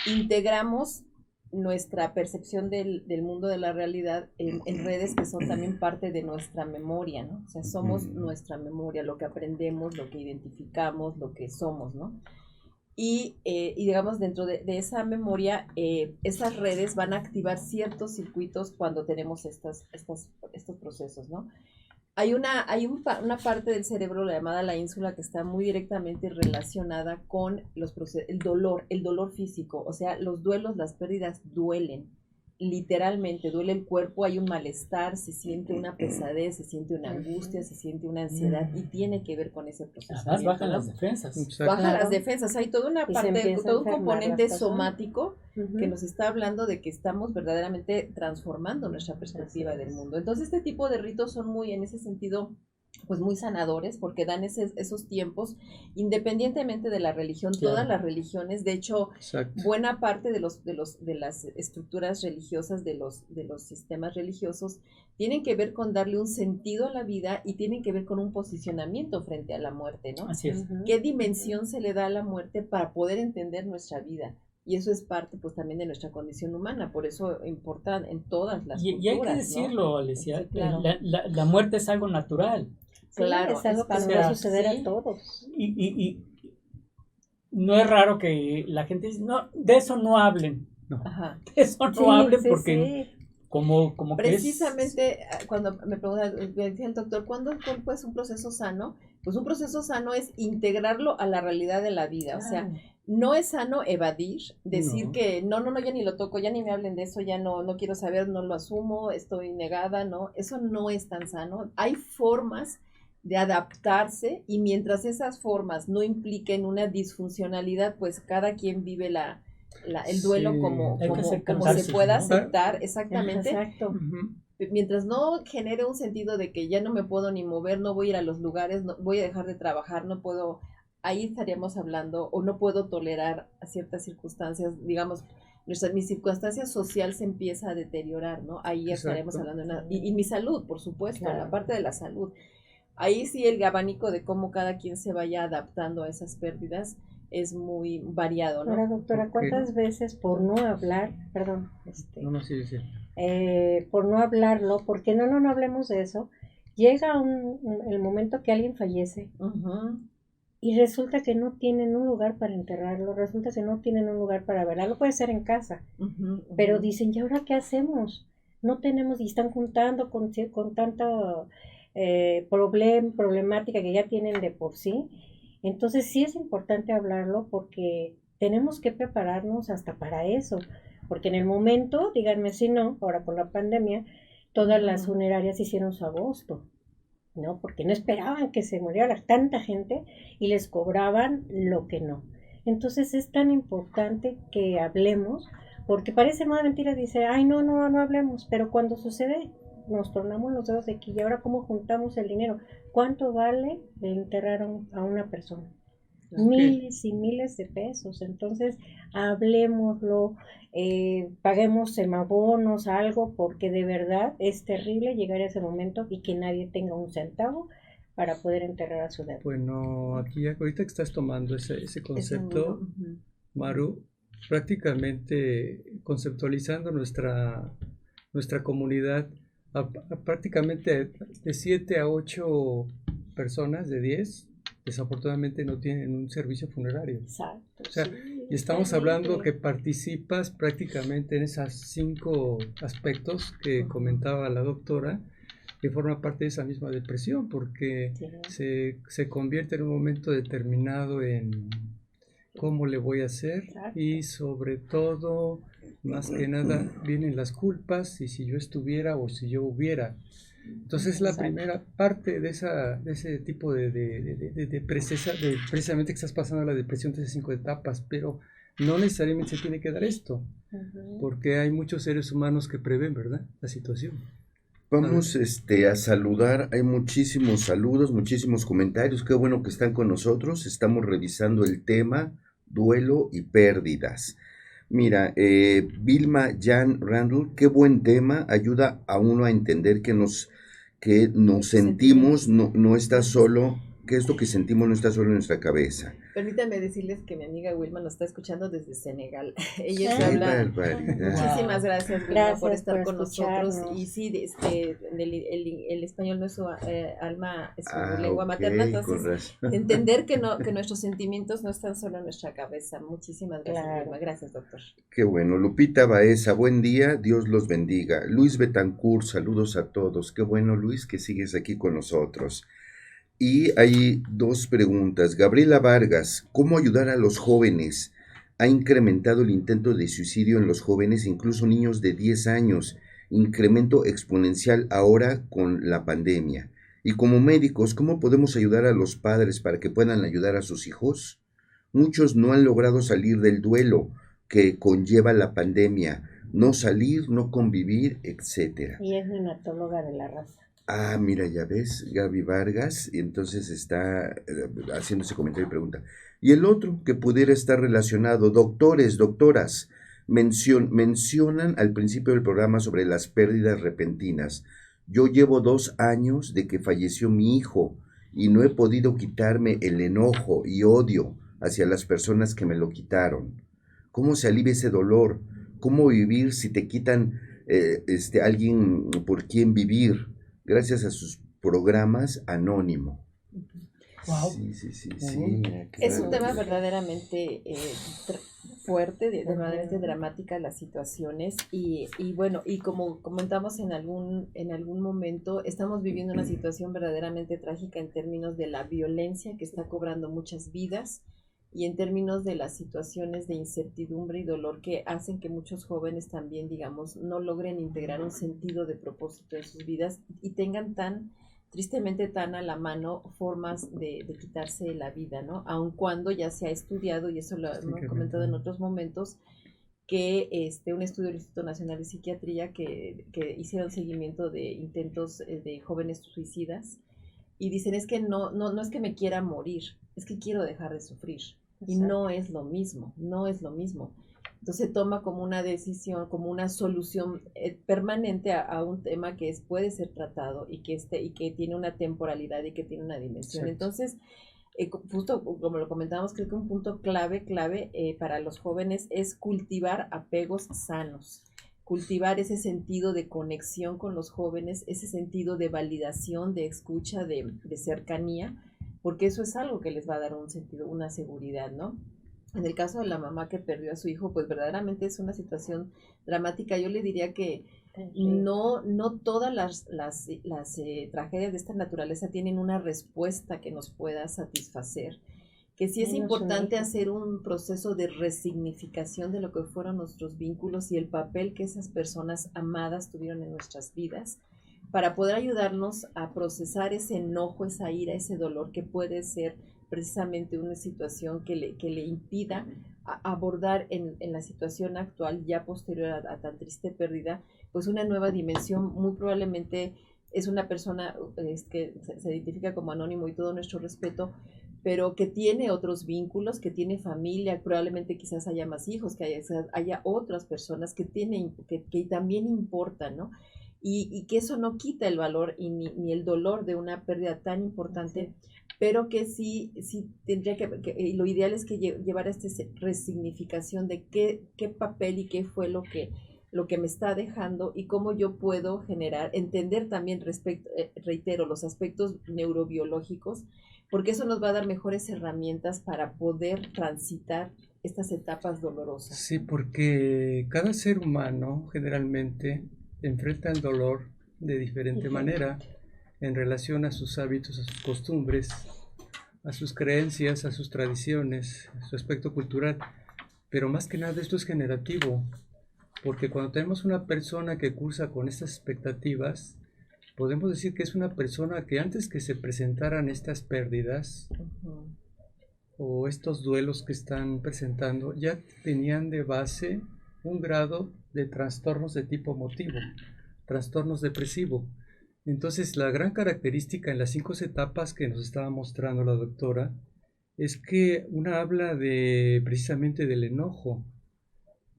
integramos nuestra percepción del mundo de la realidad en redes que son también parte de nuestra memoria, ¿no? O sea, somos nuestra memoria, lo que aprendemos, lo que identificamos, lo que somos, ¿no? Y digamos, dentro de esa memoria, esas redes van a activar ciertos circuitos cuando tenemos estos procesos, ¿no? Hay una parte del cerebro llamada la ínsula que está muy directamente relacionada con el dolor físico, o sea, los duelos, las pérdidas duelen, literalmente duele el cuerpo, hay un malestar, se siente una pesadez, se siente una angustia, se siente una ansiedad y tiene que ver con ese proceso. Además bajan las defensas. Exacto. Baja las defensas, hay toda una Y se parte, empieza a todo un enfermar componente las personas. somático que nos está hablando de que estamos verdaderamente transformando nuestra perspectiva del mundo. Entonces este tipo de ritos son muy, en ese sentido, pues muy sanadores porque dan esos tiempos, independientemente de la religión, Claro. todas las religiones, de hecho, Exacto. buena parte de las estructuras religiosas, de los sistemas religiosos, tienen que ver con darle un sentido a la vida y tienen que ver con un posicionamiento frente a la muerte, ¿no? Así es. ¿Qué dimensión se le da a la muerte para poder entender nuestra vida? Y eso es parte, pues, también de nuestra condición humana, por eso importa en todas las culturas, Y hay que ¿no? decirlo, Alicia, Sí, claro. la muerte es algo natural. Claro, Sí, es algo que nos o sea, va a suceder sí. a todos. Y no es raro que la gente dice, no, de eso no hablen. Ajá. De eso no Sí, hablen sí, porque sí. como que es... Precisamente cuando me preguntan, me decía el doctor, ¿cuál es un proceso sano? Pues un proceso sano es integrarlo a la realidad de la vida, o sea, no es sano evadir, decir No. que no, ya ni lo toco, ya ni me hablen de eso, ya no quiero saber, no lo asumo, estoy negada, no, eso no es tan sano. Hay formas de adaptarse y mientras esas formas no impliquen una disfuncionalidad, pues cada quien vive el duelo Sí. como Hay que se aceptarse, pueda ¿no? aceptar, exactamente. Exacto. Ujú. Mientras no genere un sentido de que ya no me puedo ni mover, no voy a ir a los lugares, no, voy a dejar de trabajar, no puedo, ahí estaríamos hablando, o no puedo tolerar a ciertas circunstancias, digamos, mi circunstancia social se empieza a deteriorar, ¿no? Ahí estaremos Exacto. hablando y mi salud, por supuesto, Claro. la parte de la salud. Ahí sí el abanico de cómo cada quien se vaya adaptando a esas pérdidas es muy variado, ¿no? Ahora, doctora, ¿cuántas Ok. veces por no hablar, perdón, No, sí, sí. por no hablarlo, porque no hablemos de eso, llega el momento que alguien fallece Ujú. y resulta que no tienen un lugar para enterrarlo, resulta que no tienen un lugar para velarlo, puede ser en casa, Ujú, pero ujú. dicen, ¿y ahora qué hacemos? No tenemos, y están juntando con tanta problemática que ya tienen de por sí. Entonces sí es importante hablarlo porque tenemos que prepararnos hasta para eso, porque en el momento, díganme si no, ahora con la pandemia, todas las funerarias hicieron su agosto, ¿no? Porque no esperaban que se muriera tanta gente y les cobraban lo que no. Entonces es tan importante que hablemos, porque parece más mentira, dice, ay, no hablemos, pero cuando sucede, nos tornamos los dedos de aquí, y ahora cómo juntamos el dinero, ¿cuánto vale enterrar a una persona? Miles y miles de pesos. Entonces hablemoslo, paguemos abonos, algo, porque de verdad es terrible llegar a ese momento y que nadie tenga un centavo para poder enterrar a su dedo. Bueno, aquí ahorita que estás tomando ese concepto, Ujú. Maru, prácticamente conceptualizando nuestra comunidad, prácticamente de 7 a 8 personas de 10 desafortunadamente no tienen un servicio funerario. Exacto. O sea, y estamos hablando que participas prácticamente en esos 5 aspectos que comentaba la doctora, que forma parte de esa misma depresión, porque se convierte en un momento determinado en cómo le voy a hacer, y sobre todo, más que nada, vienen las culpas, y si yo estuviera o si yo hubiera. Entonces la primera parte de ese tipo precisamente que estás pasando la depresión de esas 5 etapas, pero no necesariamente se tiene que dar esto, porque hay muchos seres humanos que prevén, ¿verdad?, la situación. Vamos a saludar, hay muchísimos saludos, muchísimos comentarios, qué bueno que están con nosotros, estamos revisando el tema duelo y pérdidas. Mira, Vilma Jan Randall, qué buen tema, ayuda a uno a entender que nos sentimos, no está solo, que esto que sentimos no está solo en nuestra cabeza. Permítanme decirles que mi amiga Wilma nos está escuchando desde Senegal. Ella habla. Muchísimas gracias, Wilma, por estar con nosotros. Y sí, el español no es su alma, es su lengua materna, entonces entender que nuestros sentimientos no están solo en nuestra cabeza. Muchísimas gracias, Wilma. Gracias, doctor. Qué bueno. Lupita Baeza, buen día, Dios los bendiga. Luis Betancourt, saludos a todos. Qué bueno, Luis, que sigues aquí con nosotros. Y hay 2 preguntas. Gabriela Vargas, ¿cómo ayudar a los jóvenes? Ha incrementado el intento de suicidio en los jóvenes, incluso niños de 10 años. Incremento exponencial ahora con la pandemia. Y como médicos, ¿cómo podemos ayudar a los padres para que puedan ayudar a sus hijos? Muchos no han logrado salir del duelo que conlleva la pandemia. No salir, no convivir, etcétera. Y es neonatóloga de la raza. Ah, mira, ya ves, Gaby Vargas, y entonces está haciendo ese comentario y pregunta. Y el otro que pudiera estar relacionado, doctores, doctoras, mencionan al principio del programa sobre las pérdidas repentinas. Yo llevo 2 años de que falleció mi hijo y no he podido quitarme el enojo y odio hacia las personas que me lo quitaron. ¿Cómo se alivia ese dolor? ¿Cómo vivir si te quitan alguien por quien vivir? Gracias a sus programas anónimo. Wow. Sí. Es un tema verdaderamente fuerte, verdaderamente dramática las situaciones y bueno, y como comentamos en algún momento, estamos viviendo una situación verdaderamente trágica en términos de la violencia que está cobrando muchas vidas y en términos de las situaciones de incertidumbre y dolor que hacen que muchos jóvenes también, digamos, no logren integrar un sentido de propósito en sus vidas y tengan tristemente tan a la mano formas de quitarse la vida, ¿no? Aun cuando ya se ha estudiado, y eso lo hemos comentado en otros momentos, que un estudio del Instituto Nacional de Psiquiatría que hicieron seguimiento de intentos de jóvenes suicidas y dicen es que no es que me quiera morir, es que quiero dejar de sufrir. Exacto. Y no es lo mismo. Entonces toma como una decisión, como una solución permanente a un tema que puede ser tratado y que tiene una temporalidad y que tiene una dimensión. Sí. Entonces, justo como lo comentábamos, creo que un punto clave para los jóvenes es cultivar apegos sanos, cultivar ese sentido de conexión con los jóvenes, ese sentido de validación, de escucha, de cercanía, porque eso es algo que les va a dar un sentido, una seguridad, ¿no? En el caso de la mamá que perdió a su hijo, pues verdaderamente es una situación dramática. Yo le diría que no todas las tragedias de esta naturaleza tienen una respuesta que nos pueda satisfacer. Que sí es importante hacer un proceso de resignificación de lo que fueron nuestros vínculos y el papel que esas personas amadas tuvieron en nuestras vidas, para poder ayudarnos a procesar ese enojo, esa ira, ese dolor que puede ser precisamente una situación que le impida abordar en la situación actual, ya posterior a tan triste pérdida, pues una nueva dimensión. Muy probablemente es una persona que se identifica como anónimo y todo nuestro respeto, pero que tiene otros vínculos, que tiene familia, probablemente quizás haya más hijos, que haya otras personas que también importan, ¿no? Y que eso no quita el valor ni el dolor de una pérdida tan importante, pero que sí tendría que lo ideal es que llevara esta resignificación de qué papel y qué fue lo que me está dejando y cómo yo puedo entender también reitero, los aspectos neurobiológicos, porque eso nos va a dar mejores herramientas para poder transitar estas etapas dolorosas. Sí, porque cada ser humano generalmente enfrenta el dolor de diferente manera en relación a sus hábitos, a sus costumbres, a sus creencias, a sus tradiciones, a su aspecto cultural. Pero más que nada esto es generativo, porque cuando tenemos una persona que cursa con estas expectativas, podemos decir que es una persona que antes que se presentaran estas pérdidas o estos duelos que están presentando, ya tenían de base un grado de trastornos de tipo emotivo, trastornos depresivos. Entonces, la gran característica en las 5 etapas que nos estaba mostrando la doctora es que una habla precisamente del enojo,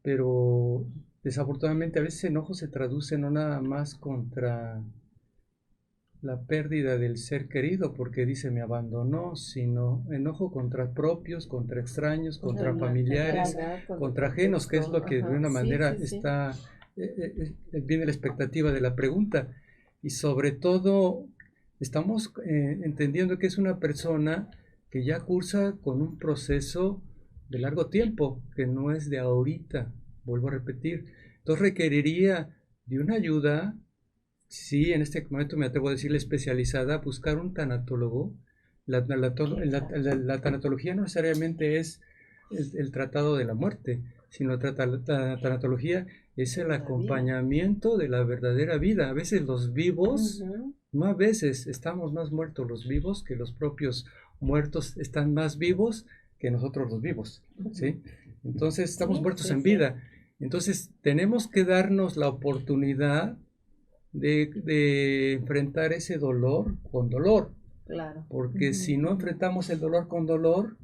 pero desafortunadamente a veces el enojo se traduce no nada más contra la pérdida del ser querido, porque dice me abandonó, sino enojo contra propios, contra extraños, contra familiares, contra ajenos, que es lo que de una manera está, viene la expectativa de la pregunta. Y sobre todo estamos entendiendo que es una persona que ya cursa con un proceso de largo tiempo, que no es de ahorita, vuelvo a repetir. Entonces requeriría de una ayuda, sí, en este momento me atrevo a decirle especializada, buscar un tanatólogo. La tanatología no necesariamente es el tratado de la muerte, sino la tanatología es el acompañamiento de la verdadera vida. A veces los vivos, no a veces, estamos más muertos los vivos que los propios muertos están más vivos que nosotros los vivos, ¿sí? Entonces estamos muertos en vida. Entonces tenemos que darnos la oportunidad de enfrentar ese dolor con dolor. Claro. Porque si no enfrentamos el dolor con dolor,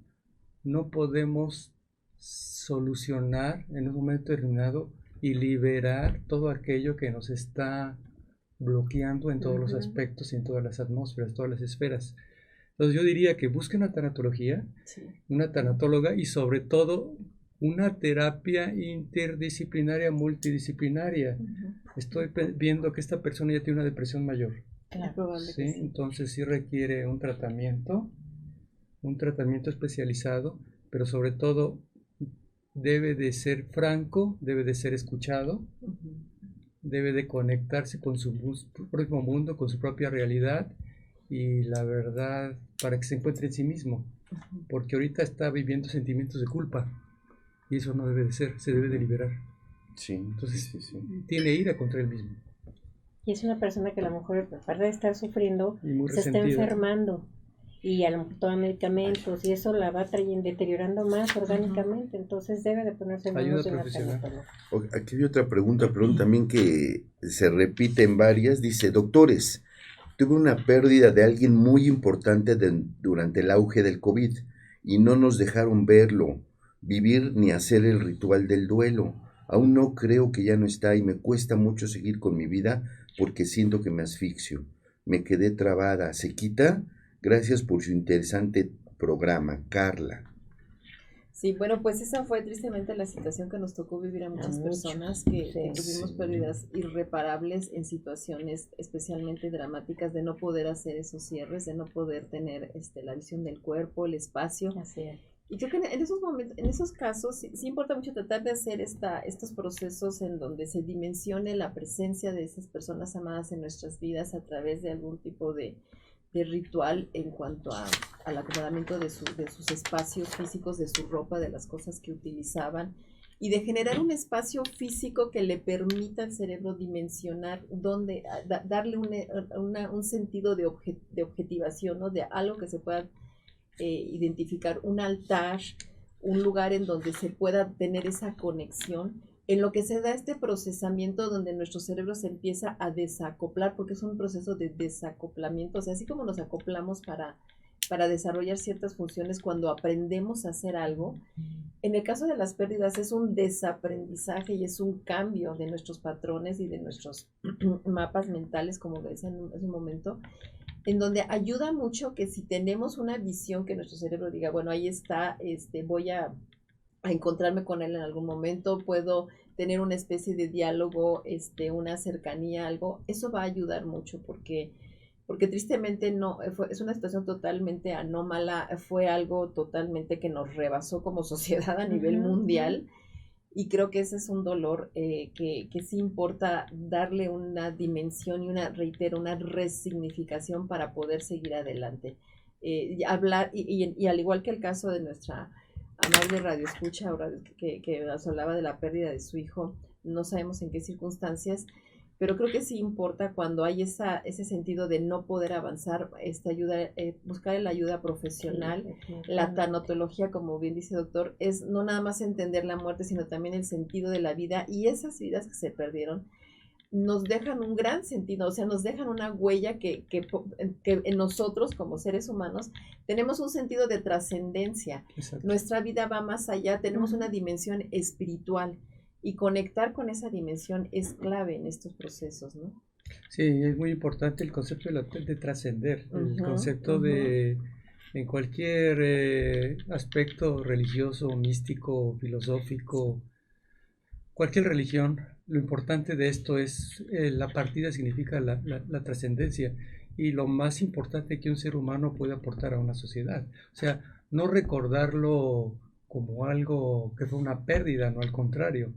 no podemos solucionar en un momento determinado y liberar todo aquello que nos está bloqueando en todos los aspectos y en todas las atmósferas, todas las esferas. Entonces yo diría que busquen una tanatología, una tanatóloga y sobre todo una terapia interdisciplinaria, multidisciplinaria. Estoy viendo que esta persona ya tiene una depresión mayor. Claro, ¿sí? Entonces sí requiere un tratamiento especializado, pero sobre todo debe de ser franco, debe de ser escuchado, debe de conectarse con su propio mundo, con su propia realidad y la verdad para que se encuentre en sí mismo, porque ahorita está viviendo sentimientos de culpa y eso no debe de ser, se debe de liberar. Sí, entonces tiene ira contra él mismo. Y es una persona que a lo mejor, aparte de estar sufriendo, se resentida. está enfermando y a lo mejor toma medicamentos y eso la va deteriorando más orgánicamente, entonces debe de ponerse en manos de una tanatóloga. Aquí hay otra pregunta, pero también que se repite en varias, dice, doctores, tuve una pérdida de alguien muy importante durante el auge del COVID y no nos dejaron verlo, vivir ni hacer el ritual del duelo. Aún no creo que ya no está y me cuesta mucho seguir con mi vida porque siento que me asfixio. Me quedé trabada. ¿Se quita? Gracias por su interesante programa, Carla. Sí, bueno, pues esa fue tristemente la situación que nos tocó vivir a muchas personas que tuvimos pérdidas irreparables en situaciones especialmente dramáticas de no poder hacer esos cierres, de no poder tener la visión del cuerpo, el espacio. Así es. Y creo que en esos momentos, en esos casos, sí importa mucho tratar de hacer estos procesos en donde se dimensione la presencia de esas personas amadas en nuestras vidas a través de algún tipo de ritual en cuanto al acomodamiento de sus espacios físicos, de su ropa, de las cosas que utilizaban, y de generar un espacio físico que le permita al cerebro dimensionar darle un sentido de objetivación, ¿no? De algo que se pueda identificar, un altar, un lugar en donde se pueda tener esa conexión, en lo que se da este procesamiento donde nuestro cerebro se empieza a desacoplar, porque es un proceso de desacoplamiento, o sea, así como nos acoplamos para desarrollar ciertas funciones cuando aprendemos a hacer algo, en el caso de las pérdidas es un desaprendizaje y es un cambio de nuestros patrones y de nuestros mapas mentales, como lo decía en un momento, en donde ayuda mucho que si tenemos una visión que nuestro cerebro diga, bueno, ahí está, voy a encontrarme con él en algún momento, puedo tener una especie de diálogo, una cercanía, algo, eso va a ayudar mucho porque tristemente es una situación totalmente anómala, fue algo totalmente que nos rebasó como sociedad a nivel mundial. Y creo que ese es un dolor que sí importa darle una dimensión y una resignificación para poder seguir adelante. Hablar, y al igual que el caso de nuestra amable radioescucha, que nos hablaba de la pérdida de su hijo, no sabemos en qué circunstancias, pero creo que sí importa cuando hay ese sentido de no poder avanzar, ayuda, buscar la ayuda profesional. La tanatología, como bien dice el doctor, es no nada más entender la muerte, sino también el sentido de la vida, y esas vidas que se perdieron nos dejan un gran sentido, o sea, nos dejan una huella que en nosotros como seres humanos tenemos un sentido de trascendencia. Nuestra vida va más allá, tenemos una dimensión espiritual. Y conectar con esa dimensión es clave en estos procesos, ¿no? Sí, es muy importante el concepto de trascender, el concepto de, en cualquier aspecto religioso, místico, filosófico, cualquier religión, lo importante de esto es, la partida significa la trascendencia y lo más importante que un ser humano puede aportar a una sociedad. O sea, no recordarlo como algo que fue una pérdida, no, al contrario.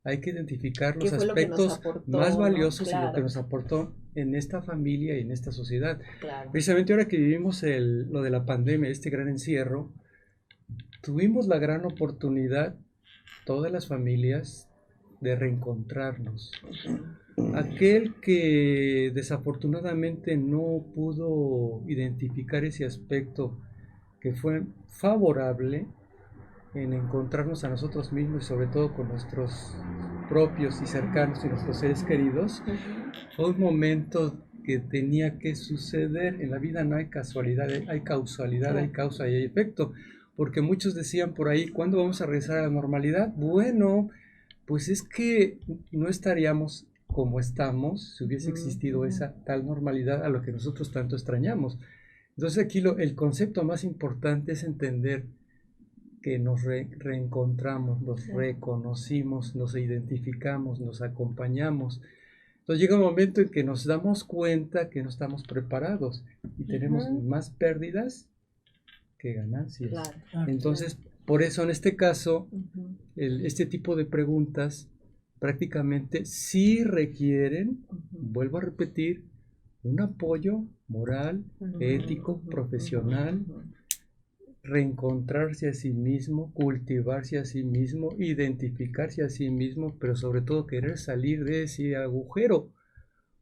Hay que identificar los aspectos más valiosos, ¿no? Claro. Y lo que nos aportó en esta familia y en esta sociedad. Claro. Precisamente ahora que vivimos lo de la pandemia, este gran encierro, tuvimos la gran oportunidad, todas las familias, de reencontrarnos. Aquel que desafortunadamente no pudo identificar ese aspecto que fue favorable en encontrarnos a nosotros mismos y sobre todo con nuestros propios y cercanos y nuestros seres queridos, fue un momento que tenía que suceder. En la vida no hay casualidad, hay causalidad, hay causa y hay efecto, porque muchos decían por ahí, ¿cuándo vamos a regresar a la normalidad? Bueno, pues es que no estaríamos como estamos si hubiese existido esa tal normalidad a lo que nosotros tanto extrañamos. Entonces aquí el concepto más importante es entender que nos reencontramos, nos reconocimos, nos identificamos, nos acompañamos. Entonces llega un momento en que nos damos cuenta que no estamos preparados y tenemos más pérdidas que ganancias. Claro. Entonces, por eso en este caso, este tipo de preguntas prácticamente sí requieren, vuelvo a repetir, un apoyo moral, ético, profesional, reencontrarse a sí mismo, cultivarse a sí mismo, identificarse a sí mismo, pero sobre todo querer salir de ese agujero,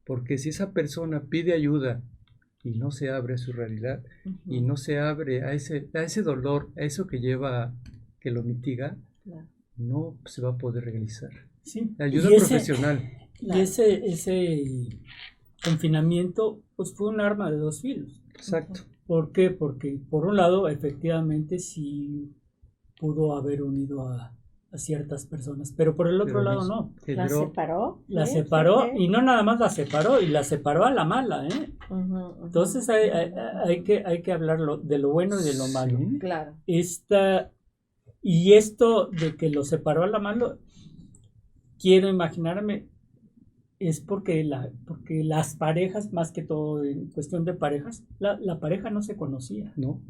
porque si esa persona pide ayuda y no se abre a su realidad y no se abre a ese dolor, a eso que lleva, que lo mitiga, no se va a poder realizar. Sí. Ayuda profesional. Y ese confinamiento pues fue un arma de dos filos. Exacto. ¿Por qué? Porque por un lado efectivamente sí pudo haber unido a ciertas personas, pero por el otro lado no. ¿La separó? La separó, y no nada más la separó, y la separó a la mala, ¿eh? Entonces hay que hablar de lo bueno y de lo malo. Sí, claro. Y esto de que lo separó a la mala, quiero imaginarme, es porque las parejas, más que todo en cuestión de parejas, la pareja no se conocía. No.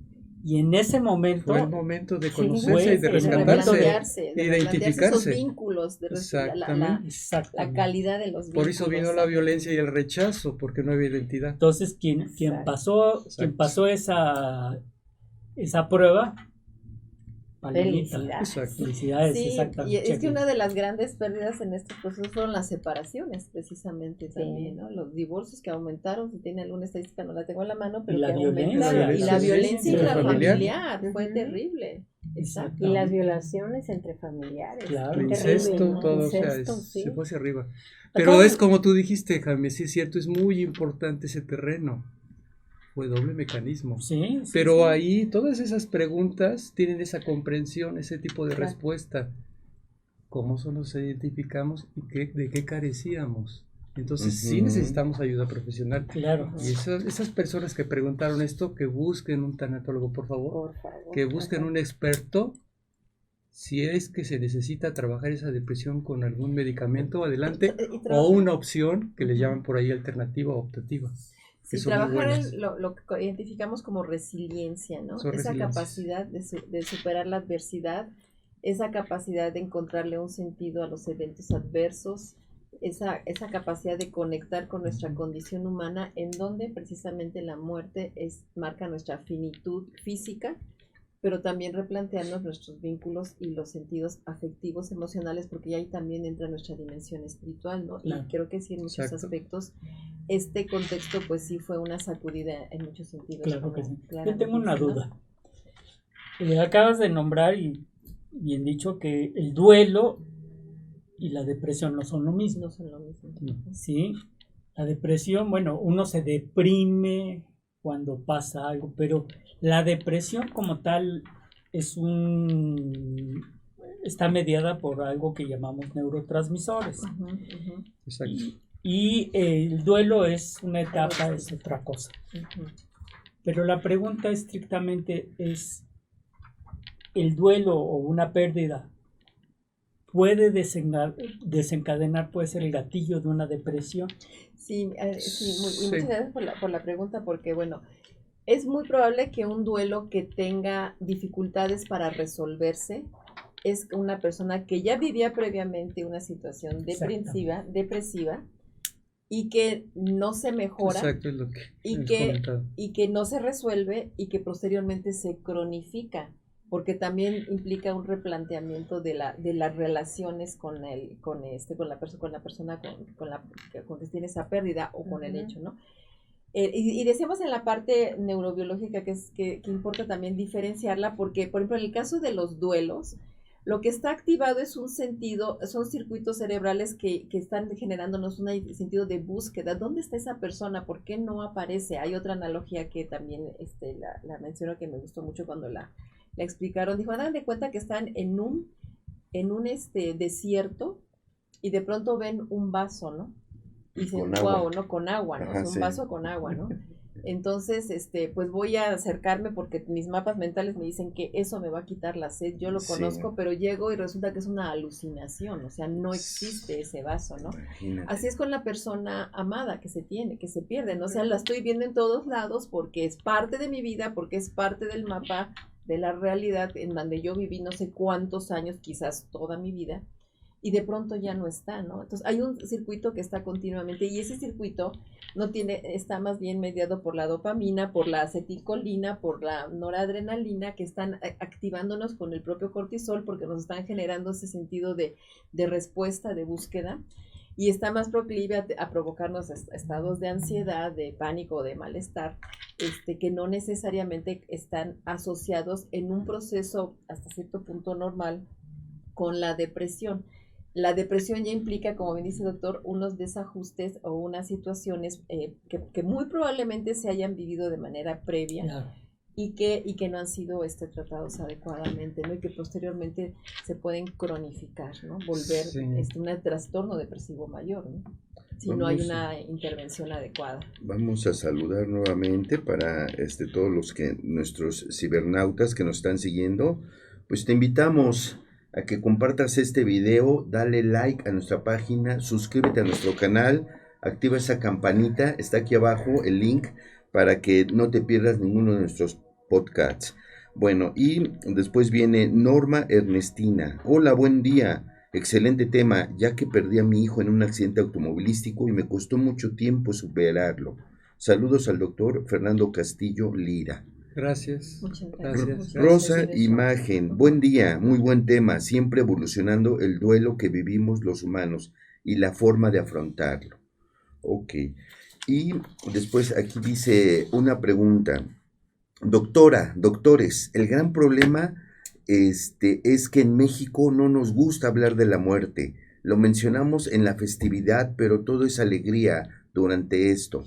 Y en ese momento fue el momento de conocerse y de rescatarse, de identificarse. Esos vínculos, la calidad de los vínculos. Por eso vino la violencia y el rechazo, porque no había identidad. Entonces, quien pasó esa prueba, felicidades. Sí, y es que una de las grandes pérdidas en estos procesos fueron las separaciones, precisamente también, ¿no? Los divorcios que aumentaron, si tiene alguna estadística no la tengo en la mano, pero que aumentaron. Y la violencia intrafamiliar fue terrible. Exacto. Y las violaciones entre familiares. Claro, incesto, todo, incesto, se fue hacia arriba. Pero es como tú dijiste, Jaime, sí es cierto, es muy importante ese terreno. Fue doble mecanismo. Sí, pero ahí todas esas preguntas tienen esa comprensión, ese tipo de respuesta. ¿Cómo nos identificamos y de qué carecíamos? Entonces sí necesitamos ayuda profesional. Claro. Y esas personas que preguntaron esto, que busquen un tanatólogo, por favor. Que busquen un experto. Si es que se necesita trabajar esa depresión con algún medicamento, adelante. O una opción que le llaman por ahí alternativa o optativa. Sí, trabajar lo que identificamos como resiliencia, ¿no? Esa capacidad de superar la adversidad esa capacidad de encontrarle un sentido a los eventos adversos, esa capacidad de conectar con nuestra condición humana, en donde precisamente la muerte marca nuestra finitud física, pero también replantearnos nuestros vínculos y los sentidos afectivos, emocionales, porque ahí también entra nuestra dimensión espiritual, ¿no? Claro. Y creo que sí, en muchos Exacto. aspectos, este contexto, pues sí fue una sacudida en muchos sentidos. Claro que sí. Yo claramente, tengo una ¿no? duda. Acabas de nombrar, y bien dicho, que el duelo y la depresión no son lo mismo. No son lo mismo. ¿Sí? La depresión, bueno, uno se deprime cuando pasa algo, pero la depresión como tal está mediada por algo que llamamos neurotransmisores. Ujú, ujú, Exacto. Y el duelo es una etapa, es otra cosa. ujú. Pero la pregunta estrictamente es, ¿el duelo o una pérdida puede desencadenar, puede ser el gatillo de una depresión? Sí, sí, y Sí. muchas gracias por la pregunta, porque bueno, es muy probable que un duelo que tenga dificultades para resolverse es una persona que ya vivía previamente una situación depresiva y que no se mejora Exacto, es lo que y hemos que, comentado. y que no se resuelve y que posteriormente se cronifica, porque también implica un replanteamiento de las relaciones con la persona con que tiene esa pérdida o con el hecho, ¿no? Y decíamos en la parte neurobiológica que importa también diferenciarla, porque, por ejemplo, en el caso de los duelos, lo que está activado es son circuitos cerebrales que están generándonos un sentido de búsqueda. ¿Dónde está esa persona? ¿Por qué no aparece? Hay otra analogía que también la menciono, que me gustó mucho cuando la explicaron. Dijo, hagan de cuenta que están en un desierto y de pronto ven un vaso, ¿no? Y dicen, wow, ¿no? Con agua, ¿no? Ajá, O sea, un sí. vaso con agua, ¿no? Entonces, pues voy a acercarme porque mis mapas mentales me dicen que eso me va a quitar la sed. Yo lo conozco, Sí. pero llego y resulta que es una alucinación, o sea, no existe ese vaso, ¿no? Imagínate. Así es con la persona amada que se pierde, ¿no? O sea, la estoy viendo en todos lados porque es parte de mi vida, porque es parte del mapa de la realidad en donde yo viví no sé cuántos años, quizás toda mi vida, y de pronto ya no está, ¿no? Entonces hay un circuito que está continuamente, y ese circuito está más bien mediado por la dopamina, por la acetilcolina, por la noradrenalina, que están activándonos con el propio cortisol, porque nos están generando ese sentido de respuesta, de búsqueda, y está más proclive a provocarnos estados de ansiedad, de pánico, de malestar, que no necesariamente están asociados en un proceso hasta cierto punto normal con la depresión. La depresión ya implica, como bien dice el doctor, unos desajustes o unas situaciones que muy probablemente se hayan vivido de manera previa, claro, y que no han sido tratados adecuadamente, ¿no? Y que posteriormente se pueden cronificar, ¿no? Volver un trastorno depresivo mayor, ¿no? Si no hay una intervención adecuada. Vamos a saludar nuevamente para todos nuestros cibernautas que nos están siguiendo. Pues te invitamos a que compartas este video, dale like a nuestra página, suscríbete a nuestro canal, activa esa campanita, está aquí abajo el link para que no te pierdas ninguno de nuestros podcasts. Bueno, y después viene Norma Ernestina. Hola, buen día, excelente tema, ya que perdí a mi hijo en un accidente automovilístico y me costó mucho tiempo superarlo. Saludos al doctor Fernando Castillo Lira. Gracias. Muchas Gracias. gracias. Rosa Imagen, buen día, muy buen tema, siempre evolucionando el duelo que vivimos los humanos y la forma de afrontarlo. Ok, y después aquí dice una pregunta. Doctores, el gran problema es que en México no nos gusta hablar de la muerte. Lo mencionamos en la festividad, pero todo es alegría durante esto.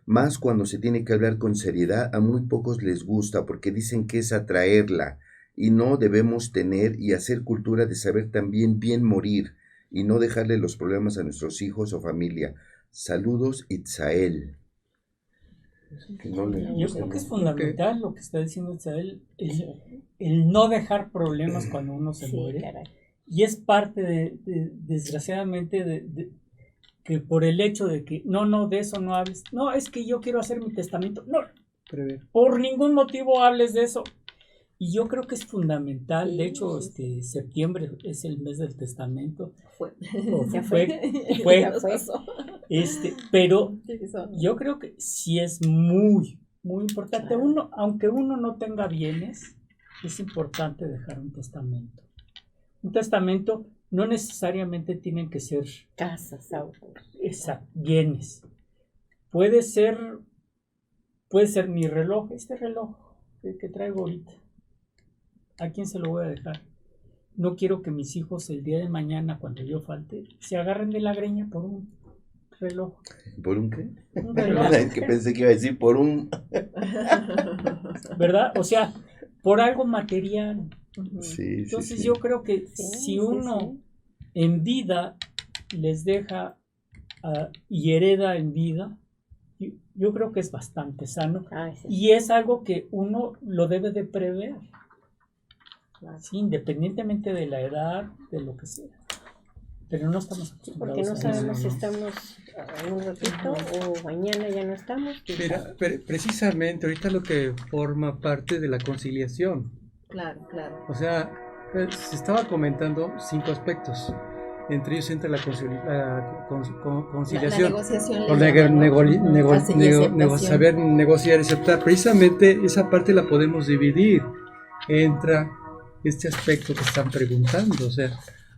Más cuando se tiene que hablar con seriedad, a muy pocos les gusta porque dicen que es atraerla y no debemos tener y hacer cultura de saber también bien morir y no dejarle los problemas a nuestros hijos o familia. Saludos, Itzael. Yo creo que es fundamental lo que está diciendo Itzael, el no dejar problemas cuando uno se muere. Caray. Y es parte desgraciadamente, que por el hecho de que, no, de eso no hables. No, es que yo quiero hacer mi testamento. No, por ningún motivo hables de eso. Y yo creo que es fundamental, Sí, de hecho, sí. septiembre es el mes del testamento. Fue. Ya fue. fue, Ya pasó. pero Sí, son- yo creo que sí es muy, muy importante. Claro. Aunque uno no tenga bienes, es importante dejar un testamento. Un testamento no necesariamente tienen que ser Casas, autos. bienes. Puede ser mi reloj, este reloj que traigo ahorita. ¿A quién se lo voy a dejar? No quiero que mis hijos el día de mañana, cuando yo falte, se agarren de la greña por un reloj. ¿Por un qué? Un reloj, Es que pensé que iba a decir por un... ¿verdad? O sea, por algo material. Sí, Entonces sí. yo creo que Sí, si sí, uno en vida les deja y hereda en vida, yo creo que es bastante sano. Ay, sí. Y es algo que uno lo debe de prever. Claro. Sí, independientemente de la edad, de lo que sea. Pero no estamos Porque acostumbrados no a eso. sabemos si estamos en un ratito o mañana ya no estamos. Mira, precisamente ahorita lo que forma parte de la conciliación. Claro, claro. O sea, se estaba comentando 5 aspectos. Entre ellos entra la conciliación. La negociación. O le llaman, ¿no? saber negociar y aceptar. Precisamente esa parte la podemos dividir. Entra este aspecto que están preguntando. O sea,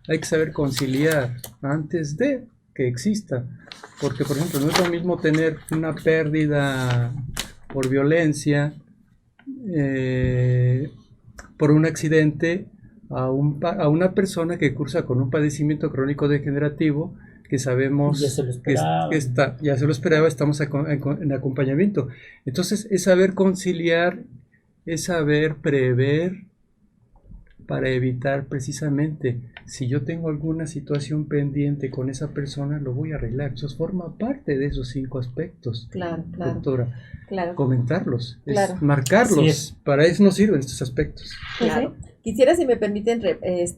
hay que saber conciliar antes de que exista. Porque, por ejemplo, no es lo mismo tener una pérdida por violencia, por un accidente, a una persona que cursa con un padecimiento crónico degenerativo que sabemos Ya se lo esperaba. ya se lo esperaba, estamos en acompañamiento. Entonces, es saber conciliar, es saber prever para evitar precisamente, si yo tengo alguna situación pendiente con esa persona, lo voy a arreglar. Eso forma parte de esos 5 aspectos. Claro, claro. Doctora, Claro. comentarlos, Claro. Marcarlos, para eso nos sirven estos aspectos. Claro. Quisiera, si me permiten,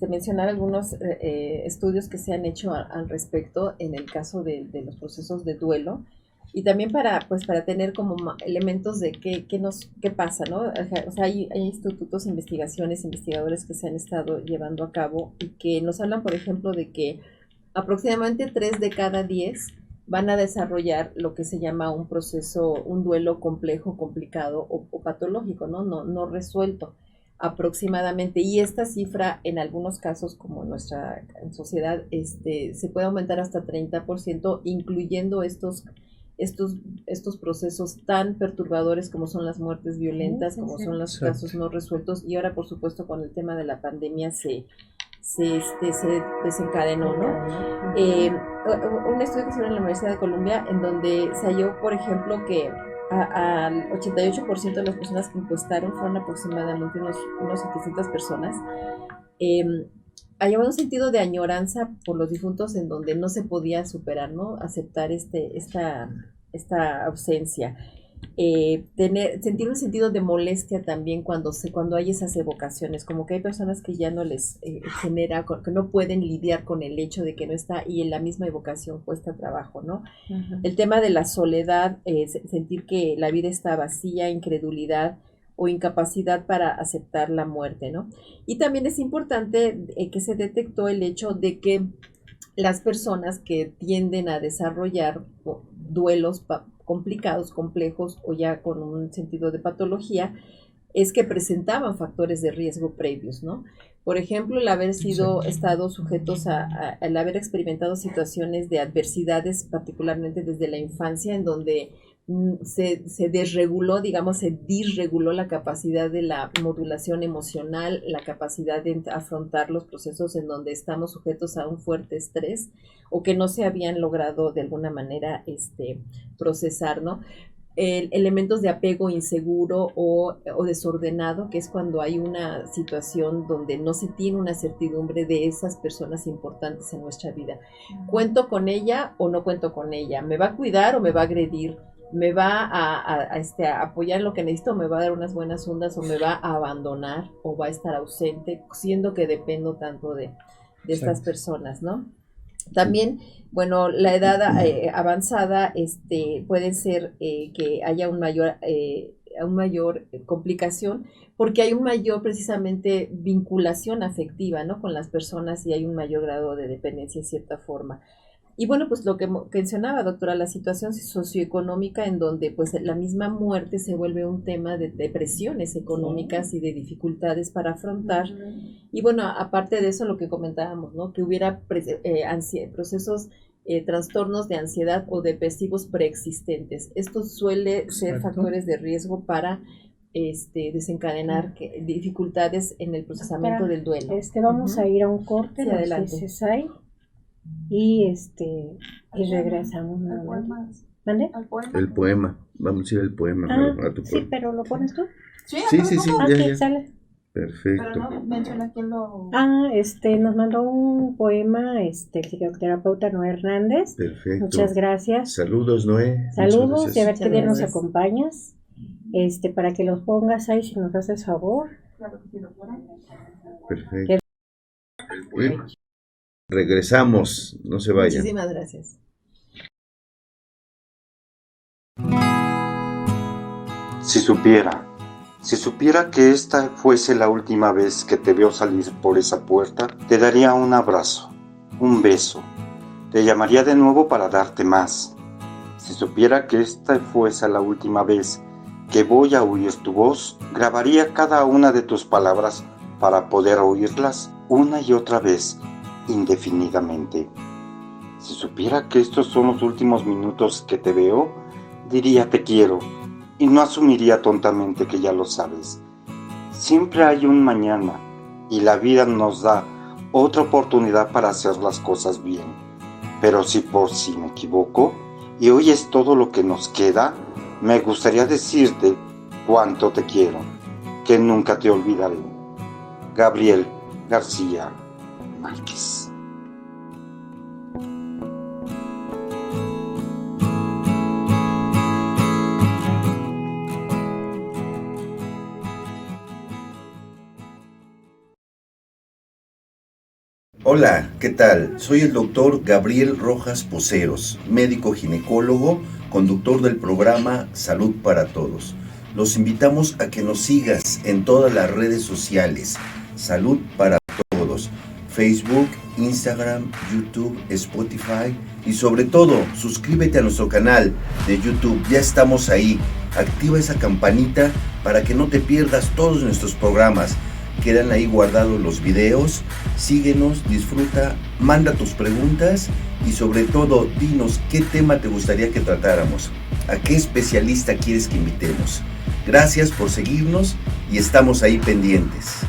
mencionar algunos estudios que se han hecho al respecto en el caso de los procesos de duelo y también para tener como elementos de qué pasa, ¿no? O sea, hay institutos, investigadores que se han estado llevando a cabo y que nos hablan, por ejemplo, de que aproximadamente 3 de cada 10 van a desarrollar lo que se llama un duelo complejo, complicado o patológico, ¿no? No resuelto aproximadamente, y esta cifra en algunos casos, como en nuestra sociedad, se puede aumentar hasta 30%, incluyendo estos procesos tan perturbadores como son las muertes violentas, como son los casos no resueltos, y ahora por supuesto con el tema de la pandemia se desencadenó, ¿no? Un estudio que se hizo en la Universidad de Columbia, en donde se halló, por ejemplo, que al 88% de las personas que encuestaron, fueron aproximadamente unos 700 personas, había un sentido de añoranza por los difuntos en donde no se podía superar, ¿no? Aceptar esta ausencia. Sentir un sentido de molestia también cuando hay esas evocaciones, como que hay personas que ya no les genera, que no pueden lidiar con el hecho de que no está, y en la misma evocación cuesta trabajo, ¿no? Uh-huh. El tema de la soledad, sentir que la vida está vacía, incredulidad o incapacidad para aceptar la muerte, ¿no? Y también es importante que se detectó el hecho de que las personas que tienden a desarrollar duelos complicados, complejos o ya con un sentido de patología, es que presentaban factores de riesgo previos, ¿no? Por ejemplo, el haber estado sujetos al haber experimentado situaciones de adversidades, particularmente desde la infancia, en donde se desreguló, digamos, se disreguló la capacidad de la modulación emocional, la capacidad de afrontar los procesos en donde estamos sujetos a un fuerte estrés o que no se habían logrado de alguna manera procesar, ¿no? Elementos de apego inseguro o desordenado, que es cuando hay una situación donde no se tiene una certidumbre de esas personas importantes en nuestra vida. ¿Cuento con ella o no cuento con ella? ¿Me va a cuidar o me va a agredir? ¿Me va a apoyar en lo que necesito, o me va a dar unas buenas ondas, o me va a abandonar, o va a estar ausente, siendo que dependo tanto de estas personas, ¿no? También, bueno, la edad avanzada puede ser que haya un mayor complicación, porque hay un mayor precisamente vinculación afectiva, ¿no? Con las personas y hay un mayor grado de dependencia de cierta forma. Y bueno, pues lo que mencionaba, doctora, la situación socioeconómica en donde pues la misma muerte se vuelve un tema de presiones económicas y de dificultades para afrontar. Y bueno, aparte de eso, lo que comentábamos, ¿no? Que hubiera procesos, trastornos de ansiedad o depresivos preexistentes. Esto suele ser factores de riesgo para desencadenar dificultades en el procesamiento del duelo. Vamos a ir a un corte, sí, adelante. Y regresamos. El poema. Vamos a ir al poema. A tu sí, poema. pero ¿lo pones tú? Sí, ya. Sale. Perfecto. Pero no menciona quién lo... Nos mandó un poema el psicoterapeuta Noé Hernández. Perfecto. Muchas gracias. Saludos, Noé. Saludos, y a ver qué día nos gracias. acompañas. Para que los pongas ahí, si nos haces favor. Claro que sí, doctora. Perfecto. Bien. Regresamos, no se vayan. Muchísimas gracias. Si supiera que esta fuese la última vez que te veo salir por esa puerta, te daría un abrazo, un beso. Te llamaría de nuevo para darte más. Si supiera que esta fuese la última vez que voy a oír tu voz, grabaría cada una de tus palabras para poder oírlas una y otra vez, indefinidamente. Si supiera que estos son los últimos minutos que te veo, diría te quiero, y no asumiría tontamente que ya lo sabes. Siempre hay un mañana, y la vida nos da otra oportunidad para hacer las cosas bien. Pero si por si me equivoco, y hoy es todo lo que nos queda, me gustaría decirte cuánto te quiero, que nunca te olvidaré. Gabriel García Márquez. Hola, ¿qué tal? Soy el doctor Gabriel Rojas Poceros, médico ginecólogo, conductor del programa Salud para Todos. Los invitamos a que nos sigas en todas las redes sociales, Salud para Todos, Facebook, Instagram, YouTube, Spotify y sobre todo, suscríbete a nuestro canal de YouTube, ya estamos ahí. Activa esa campanita para que no te pierdas todos nuestros programas. Quedan ahí guardados los videos. Síguenos, disfruta, manda tus preguntas y sobre todo dinos qué tema te gustaría que tratáramos, a qué especialista quieres que invitemos. Gracias por seguirnos y estamos ahí pendientes.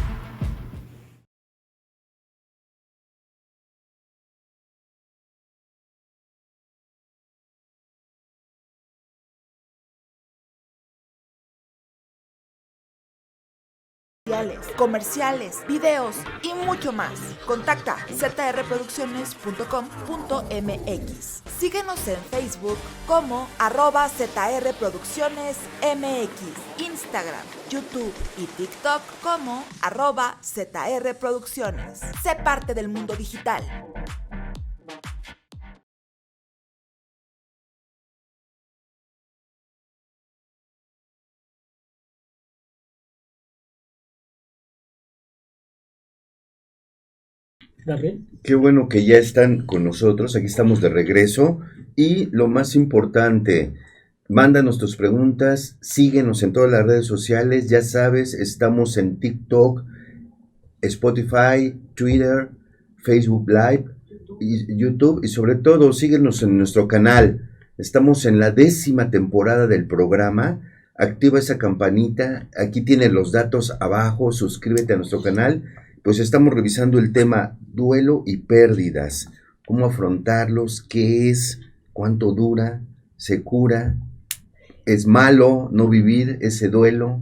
Comerciales, videos y mucho más. Contacta zrproducciones.com.mx. Síguenos en Facebook como @ZRProduccionesMX, Instagram, YouTube y TikTok como @ZRProducciones. Sé parte del mundo digital. Gabriel. Qué bueno que ya están con nosotros, aquí estamos de regreso y lo más importante, mándanos tus preguntas, síguenos en todas las redes sociales, ya sabes, estamos en TikTok, Spotify, Twitter, Facebook Live, y YouTube y sobre todo síguenos en nuestro canal. Estamos en la 10ª temporada del programa. Activa esa campanita, aquí tienes los datos abajo, suscríbete a nuestro canal. Pues estamos revisando el tema duelo y pérdidas, cómo afrontarlos, qué es, cuánto dura, se cura, es malo no vivir ese duelo.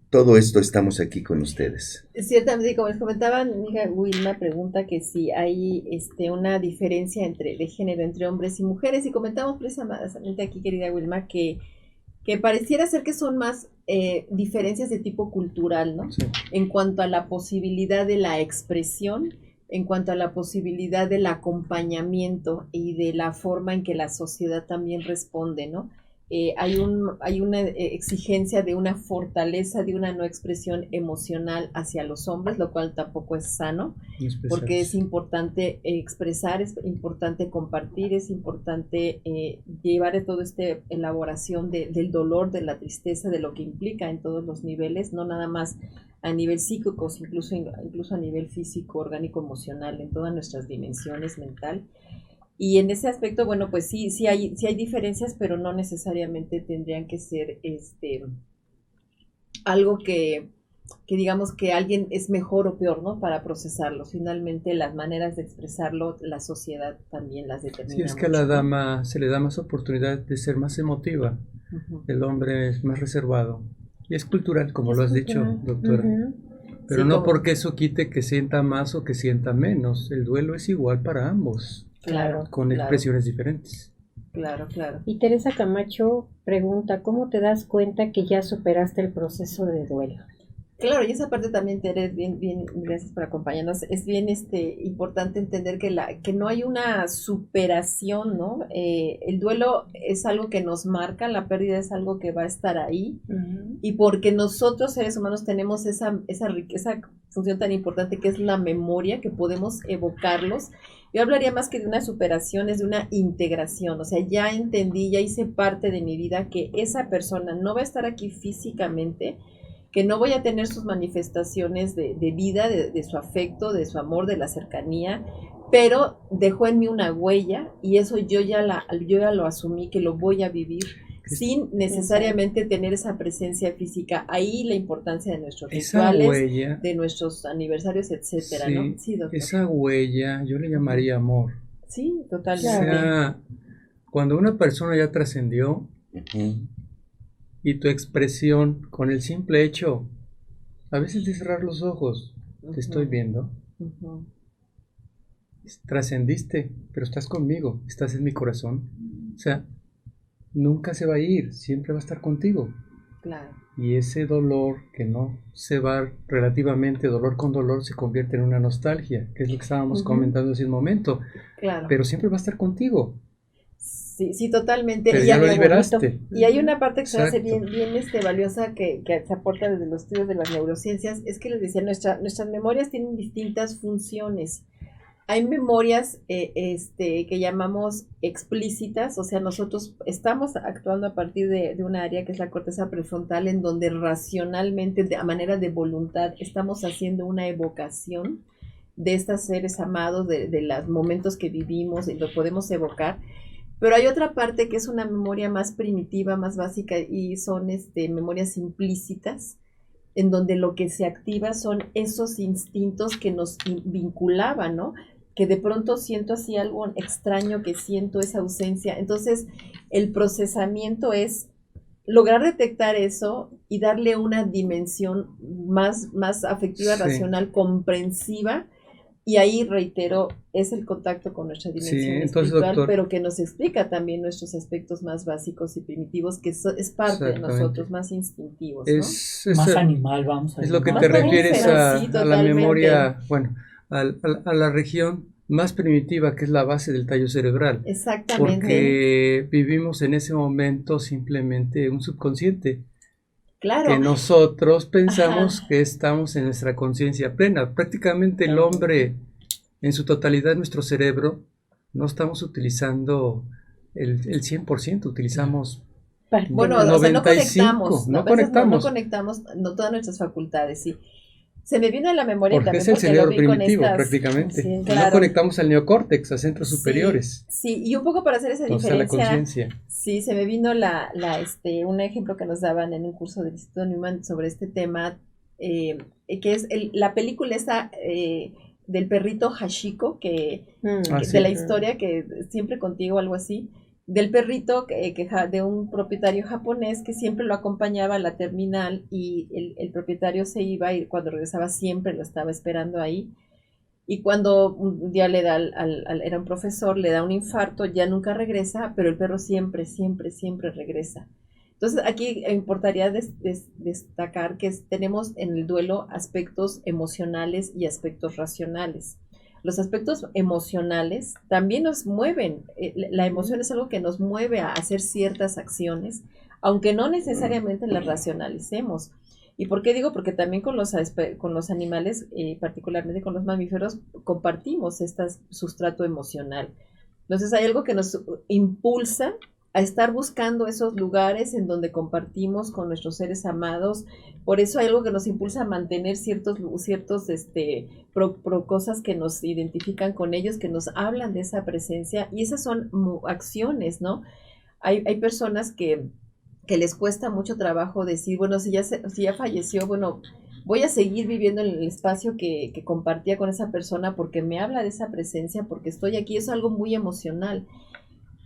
Todo esto estamos aquí con ustedes. Ciertamente, como les comentaba, mi hija Wilma pregunta que si hay una diferencia de género entre hombres y mujeres, y comentamos precisamente aquí, querida Wilma, que pareciera ser que son más diferencias de tipo cultural, ¿no? Sí. En cuanto a la posibilidad de la expresión, en cuanto a la posibilidad del acompañamiento y de la forma en que la sociedad también responde, ¿no? hay una exigencia de una fortaleza, de una no expresión emocional hacia los hombres, lo cual tampoco es sano, porque es importante expresar, es importante compartir, es importante llevar toda esta elaboración del dolor, de la tristeza, de lo que implica en todos los niveles, no nada más a nivel psíquico, incluso a nivel físico, orgánico, emocional, en todas nuestras dimensiones mental. Y en ese aspecto, bueno, pues sí hay diferencias, pero no necesariamente tendrían que ser algo que digamos que alguien es mejor o peor, ¿no? Para procesarlo. Finalmente, las maneras de expresarlo, la sociedad también las determina. Sí, es que a la dama se le da más oportunidad de ser más emotiva. El hombre es más reservado. Y es cultural, como lo has dicho, doctora. Pero sí, no porque eso quite que sienta más o que sienta menos. El duelo es igual para ambos. Claro. Con expresiones diferentes. Claro. Y Teresa Camacho pregunta, ¿cómo te das cuenta que ya superaste el proceso de duelo? Claro, y esa parte también, Tere, bien, gracias por acompañarnos. Es bien importante entender que no hay una superación, ¿no? El duelo es algo que nos marca, la pérdida es algo que va a estar ahí, y porque nosotros, seres humanos, tenemos esa función tan importante que es la memoria, que podemos evocarlos. Yo hablaría más que de una superación, es de una integración, o sea, ya entendí, ya hice parte de mi vida que esa persona no va a estar aquí físicamente, que no voy a tener sus manifestaciones de vida, de su afecto, de su amor, de la cercanía, pero dejó en mí una huella y eso yo ya lo asumí, que lo voy a vivir sin necesariamente tener esa presencia física. Ahí la importancia de nuestros rituales, huella, de nuestros aniversarios, etcétera, sí, ¿no? Sí, doctor. Esa huella yo le llamaría amor. Sí, totalmente. O sea, cuando una persona ya trascendió, y tu expresión con el simple hecho, a veces de cerrar los ojos, te estoy viendo, trascendiste, pero estás conmigo, estás en mi corazón, o sea, nunca se va a ir, siempre va a estar contigo. Claro. Y ese dolor que no se va relativamente, dolor con dolor, se convierte en una nostalgia, que es lo que estábamos comentando hace un momento. Claro. Pero siempre va a estar contigo. Sí, totalmente. Pero ya lo liberaste. Y hay una parte que se hace bien valiosa que se aporta desde los estudios de las neurociencias, es que les decía, nuestras memorias tienen distintas funciones. Hay memorias que llamamos explícitas, o sea, nosotros estamos actuando a partir de una área que es la corteza prefrontal, en donde racionalmente, a manera de voluntad, estamos haciendo una evocación de estos seres amados, de los momentos que vivimos, y lo podemos evocar. Pero hay otra parte que es una memoria más primitiva, más básica, y son memorias implícitas, en donde lo que se activa son esos instintos que nos vinculaban, ¿no? Que de pronto siento así algo extraño, que siento esa ausencia. Entonces, el procesamiento es lograr detectar eso y darle una dimensión más afectiva, racional, comprensiva. Y ahí, reitero, es el contacto con nuestra dimensión espiritual, doctor, pero que nos explica también nuestros aspectos más básicos y primitivos, que es parte de nosotros, más instintivos, ¿no? Más animal, vamos a decir. Es lo que te refieres a la memoria, bueno, a la región más primitiva, que es la base del tallo cerebral. Exactamente. Porque vivimos en ese momento simplemente un subconsciente. Claro. Que nosotros pensamos que estamos en nuestra conciencia plena. Prácticamente el hombre, en su totalidad, nuestro cerebro, no estamos utilizando el 100%, utilizamos bueno, 95%. O sea, no conectamos. No conectamos todas nuestras facultades, sí. Se me vino a la memoria porque también es el cerebro primitivo, prácticamente. Sí, claro. No conectamos al neocórtex, a centros superiores. Sí, y un poco para hacer esa diferencia. La conciencia. Sí, se me vino un ejemplo que nos daban en un curso del Instituto Newman sobre este tema, que es la película esa del perrito Hachiko, de la historia, que siempre contigo, algo así, del perrito de un propietario japonés que siempre lo acompañaba a la terminal, y el propietario se iba, y cuando regresaba siempre lo estaba esperando ahí, y cuando un día le da era un profesor, le da un infarto, ya nunca regresa, pero el perro siempre regresa. Entonces aquí importaría destacar que tenemos en el duelo aspectos emocionales y aspectos racionales. los aspectos emocionales también nos mueven. La emoción es algo que nos mueve a hacer ciertas acciones, aunque no necesariamente las racionalicemos. ¿Y por qué digo? Porque también con los animales, particularmente con los mamíferos, compartimos este sustrato emocional. Entonces hay algo que nos impulsa a estar buscando esos lugares en donde compartimos con nuestros seres amados. Por eso hay algo que nos impulsa a mantener ciertos cosas que nos identifican con ellos, que nos hablan de esa presencia, y esas son acciones, ¿no? Hay personas que les cuesta mucho trabajo decir, bueno, si ya falleció, bueno, voy a seguir viviendo en el espacio que compartía con esa persona porque me habla de esa presencia, porque estoy aquí, es algo muy emocional.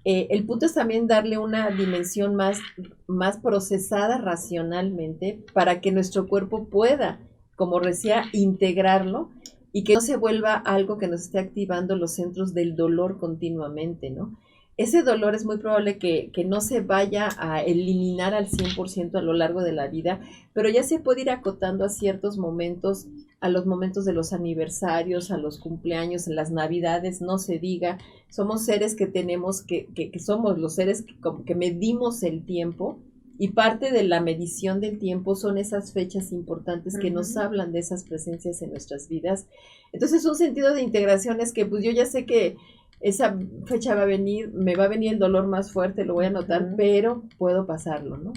El punto es también darle una dimensión más procesada racionalmente para que nuestro cuerpo pueda, como decía, integrarlo y que no se vuelva algo que nos esté activando los centros del dolor continuamente, ¿no? Ese dolor es muy probable que no se vaya a eliminar al 100% a lo largo de la vida, pero ya se puede ir acotando a ciertos momentos, a los momentos de los aniversarios, a los cumpleaños, en las navidades, no se diga. Somos seres que tenemos que somos los seres que medimos el tiempo, y parte de la medición del tiempo son esas fechas importantes que nos hablan de esas presencias en nuestras vidas. Entonces, un sentido de integración es que pues yo ya sé que esa fecha va a venir, me va a venir el dolor más fuerte, lo voy a notar, pero puedo pasarlo, ¿no?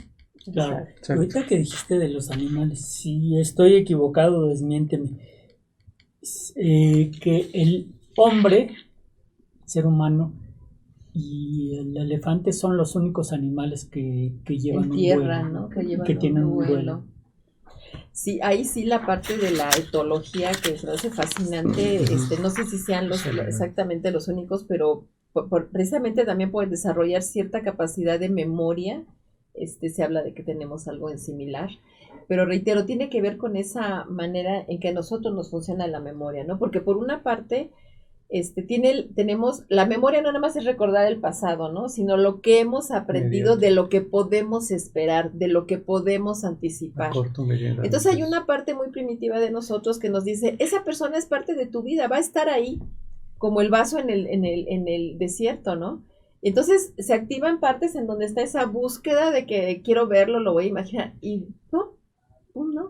Claro. Ahorita que dijiste de los animales, si estoy equivocado, desmiénteme. Que el hombre, ser humano, y el elefante son los únicos animales que llevan en tierra, un duelo, ¿no? Que llevan tienen un duelo. duelo. Sí, ahí sí la parte de la etología que me hace fascinante, no sé si sean exactamente los únicos, pero precisamente también pueden desarrollar cierta capacidad de memoria. Se habla de que tenemos algo en similar, pero reitero, tiene que ver con esa manera en que a nosotros nos funciona la memoria, ¿no? Porque por una parte, tenemos, la memoria no nada más es recordar el pasado, ¿no? Sino lo que hemos aprendido, de lo que podemos esperar, de lo que podemos anticipar. Entonces hay una parte muy primitiva de nosotros que nos dice, esa persona es parte de tu vida, va a estar ahí, como el vaso en el desierto, ¿no? Entonces se activan partes en donde está esa búsqueda de que quiero verlo, lo voy a imaginar, y no.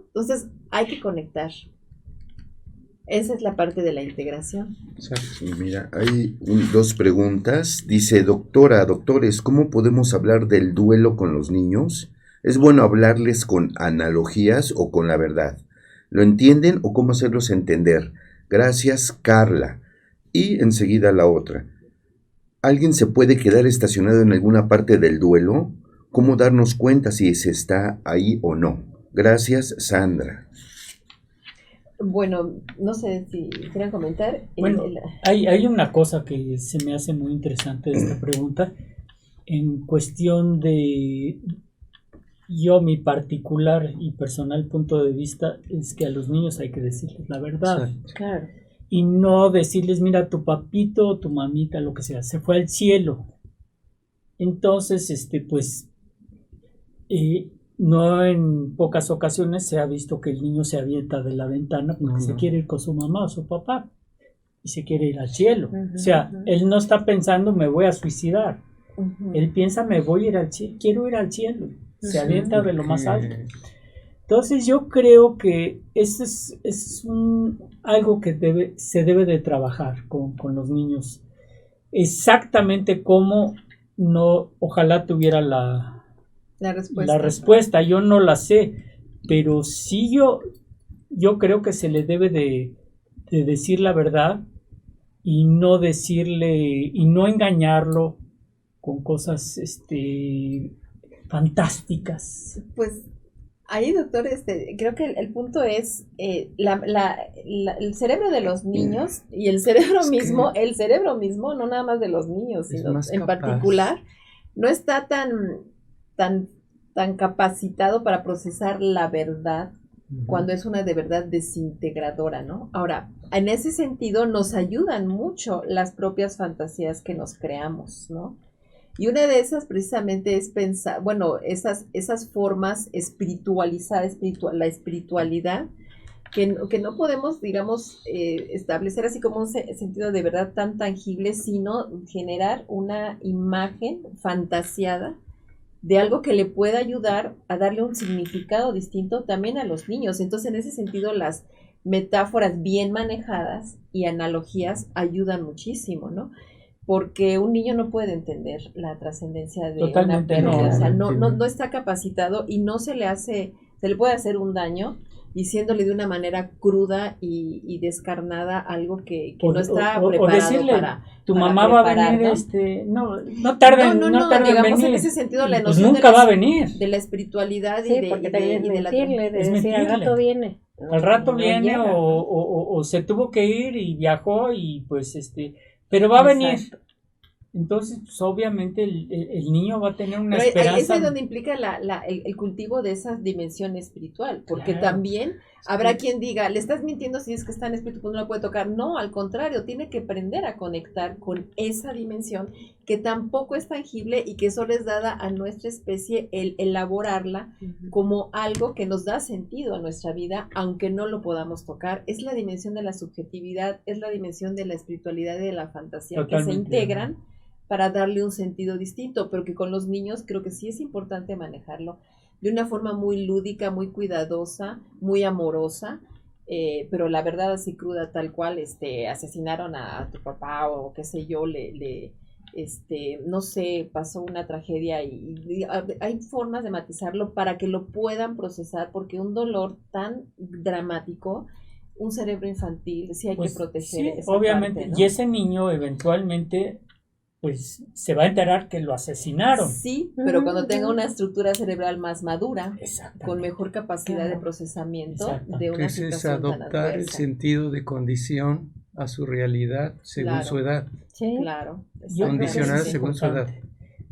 Entonces hay que conectar. Esa es la parte de la integración. Y mira, hay dos preguntas. Dice, doctores, ¿cómo podemos hablar del duelo con los niños? ¿Es bueno hablarles con analogías o con la verdad? ¿Lo entienden o cómo hacerlos entender? Gracias, Carla. Y enseguida la otra. ¿Alguien se puede quedar estacionado en alguna parte del duelo? ¿Cómo darnos cuenta si se está ahí o no? Gracias, Sandra. Bueno, no sé si quieran comentar. Bueno, hay una cosa que se me hace muy interesante de esta pregunta, en cuestión de mi particular y personal punto de vista, es que a los niños hay que decirles la verdad. Sí, claro. Y no decirles, mira, tu papito o tu mamita, lo que sea, se fue al cielo. Entonces, no en pocas ocasiones se ha visto que el niño se avienta de la ventana porque se quiere ir con su mamá o su papá y se quiere ir al cielo. O sea, él no está pensando me voy a suicidar. Él piensa me voy a ir al cielo, quiero ir al cielo. Se avienta de lo más alto. Entonces yo creo que eso es algo que se debe de trabajar con los niños. Exactamente cómo ojalá tuviera la respuesta, yo no la sé, pero sí yo creo que se le debe de decir la verdad y no engañarlo con cosas fantásticas. Pues ahí, doctor, creo que el punto es el cerebro de los niños y el cerebro mismo, no nada más de los niños, sino en particular, no está tan capacitado para procesar la verdad cuando es una de verdad desintegradora, ¿no? Ahora, en ese sentido nos ayudan mucho las propias fantasías que nos creamos, ¿no? Y una de esas precisamente es pensar, bueno, esas formas espiritualizadas, la espiritualidad que no podemos, digamos, establecer así como un sentido de verdad tan tangible, sino generar una imagen fantasiada de algo que le pueda ayudar a darle un significado distinto también a los niños. Entonces, en ese sentido, las metáforas bien manejadas y analogías ayudan muchísimo, ¿no? Porque un niño no puede entender la trascendencia de una pérdida, o sea, no está capacitado y no se le puede hacer un daño diciéndole de una manera cruda y descarnada algo que no está preparado decirle, tu mamá va a venir, no tarda en venir. En ese sentido, la pues noción nunca va a venir. de la espiritualidad sí, porque también es mentirle, de decir, al rato viene. Al rato viene o se tuvo que ir y viajó y pues pero va a venir. Entonces, pues, obviamente el niño va a tener una esperanza. Eso es donde implica el cultivo de esa dimensión espiritual, porque también habrá quien diga, le estás mintiendo si es que está en espíritu, pues no lo puede tocar. No, al contrario, tiene que aprender a conectar con esa dimensión que tampoco es tangible y que solo es dada a nuestra especie el elaborarla como algo que nos da sentido a nuestra vida, aunque no lo podamos tocar. Es la dimensión de la subjetividad, es la dimensión de la espiritualidad y de la fantasía. Totalmente, que se integran para darle un sentido distinto, pero que con los niños creo que sí es importante manejarlo de una forma muy lúdica, muy cuidadosa, muy amorosa, pero la verdad así cruda, tal cual, asesinaron a tu papá o qué sé yo, no sé, pasó una tragedia y hay formas de matizarlo para que lo puedan procesar, porque un dolor tan dramático, un cerebro infantil, sí hay que proteger esa obviamente, parte, ¿no? Y ese niño eventualmente pues se va a enterar que lo asesinaron. Sí, pero cuando tenga una estructura cerebral más madura, con mejor capacidad de procesamiento de una situación tan adversa. Adoptar el sentido de condición a su realidad según su edad. Sí, claro. Condicionar según su edad.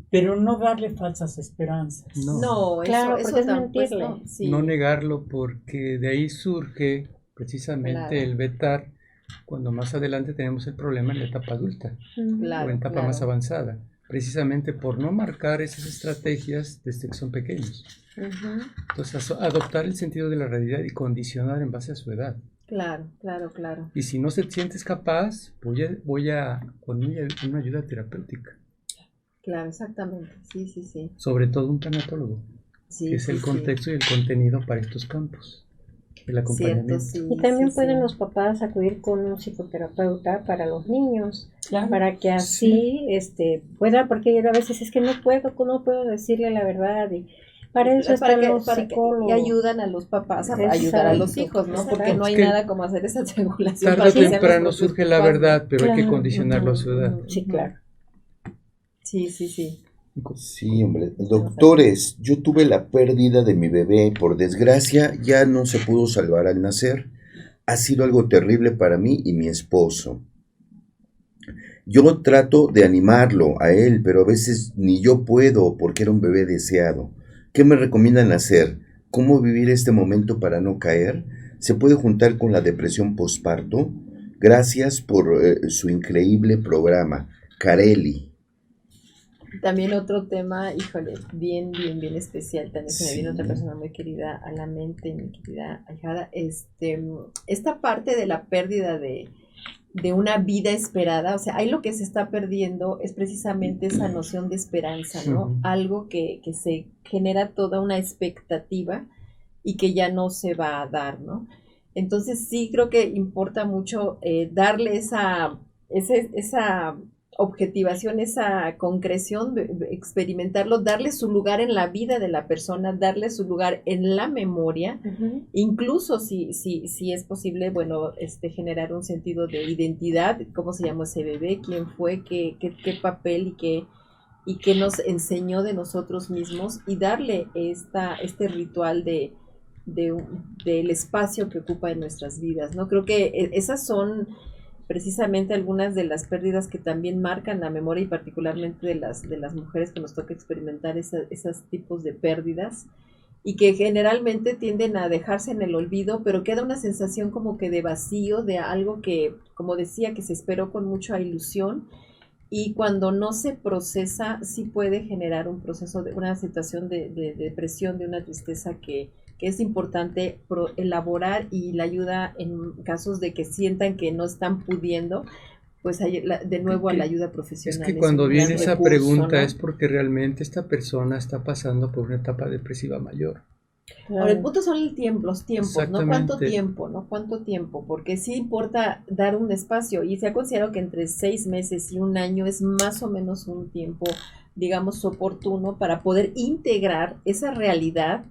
Pero no darle falsas esperanzas. No, claro, eso es mentirle. mentirle. No negarlo, porque de ahí surge precisamente el vetar cuando más adelante tenemos el problema en la etapa adulta o en etapa más avanzada, precisamente por no marcar esas estrategias desde que son pequeños. Entonces, adoptar el sentido de la realidad y condicionar en base a su edad. Claro. Y si no se sientes capaz, voy a con una ayuda terapéutica. Claro, exactamente. Sí. Sobre todo un tanatólogo, que es el contexto y el contenido para estos campos. El acompañamiento. Y también pueden los papás acudir con un psicoterapeuta para los niños, para que así puedan, porque a veces es que no puedo decirle la verdad, y para eso están los psicólogos. Y ayudan a los papás a ayudar a los hijos, ¿no? Porque no hay nada como hacer esa triangulación. Tarde o temprano surge la verdad, pero hay que condicionarlo a su edad. Sí, claro. Sí. Sí, hombre. Doctores, yo tuve la pérdida de mi bebé. Por desgracia, ya no se pudo salvar al nacer. Ha sido algo terrible para mí y mi esposo. Yo trato de animarlo a él, pero a veces ni yo puedo porque era un bebé deseado. ¿Qué me recomiendan hacer? ¿Cómo vivir este momento para no caer? ¿Se puede juntar con la depresión postparto? Gracias por su increíble programa. Carelli. También otro tema, híjole, bien especial. También se me viene otra persona muy querida a la mente, mi querida ahijada. Esta parte de la pérdida de una vida esperada, o sea, ahí lo que se está perdiendo es precisamente esa noción de esperanza, ¿no? Algo que se genera toda una expectativa y que ya no se va a dar, ¿no? Entonces sí creo que importa mucho darle esa objetivación, esa concreción, experimentarlo, darle su lugar en la vida de la persona, darle su lugar en la memoria, incluso si es posible, bueno, generar un sentido de identidad, cómo se llamó ese bebé, quién fue, qué papel y qué nos enseñó de nosotros mismos, y darle este ritual del espacio que ocupa en nuestras vidas, ¿no? Creo que esas son precisamente algunas de las pérdidas que también marcan la memoria, y particularmente de las mujeres que nos toca experimentar esos tipos de pérdidas, y que generalmente tienden a dejarse en el olvido, pero queda una sensación como que de vacío, de algo que, como decía, que se esperó con mucha ilusión, y cuando no se procesa sí puede generar un proceso de una situación de depresión, de una tristeza que que es importante elaborar, y la ayuda en casos de que sientan que no están pudiendo, pues de nuevo a la ayuda profesional. Es que cuando viene esa pregunta, ¿no? es porque realmente esta persona está pasando por una etapa depresiva mayor. Ahora, el punto son los tiempos, ¿no? ¿Cuánto tiempo, no? ¿Cuánto tiempo? Porque sí importa dar un espacio, y se ha considerado que entre 6 meses y 1 año es más o menos un tiempo, digamos, oportuno para poder integrar esa realidad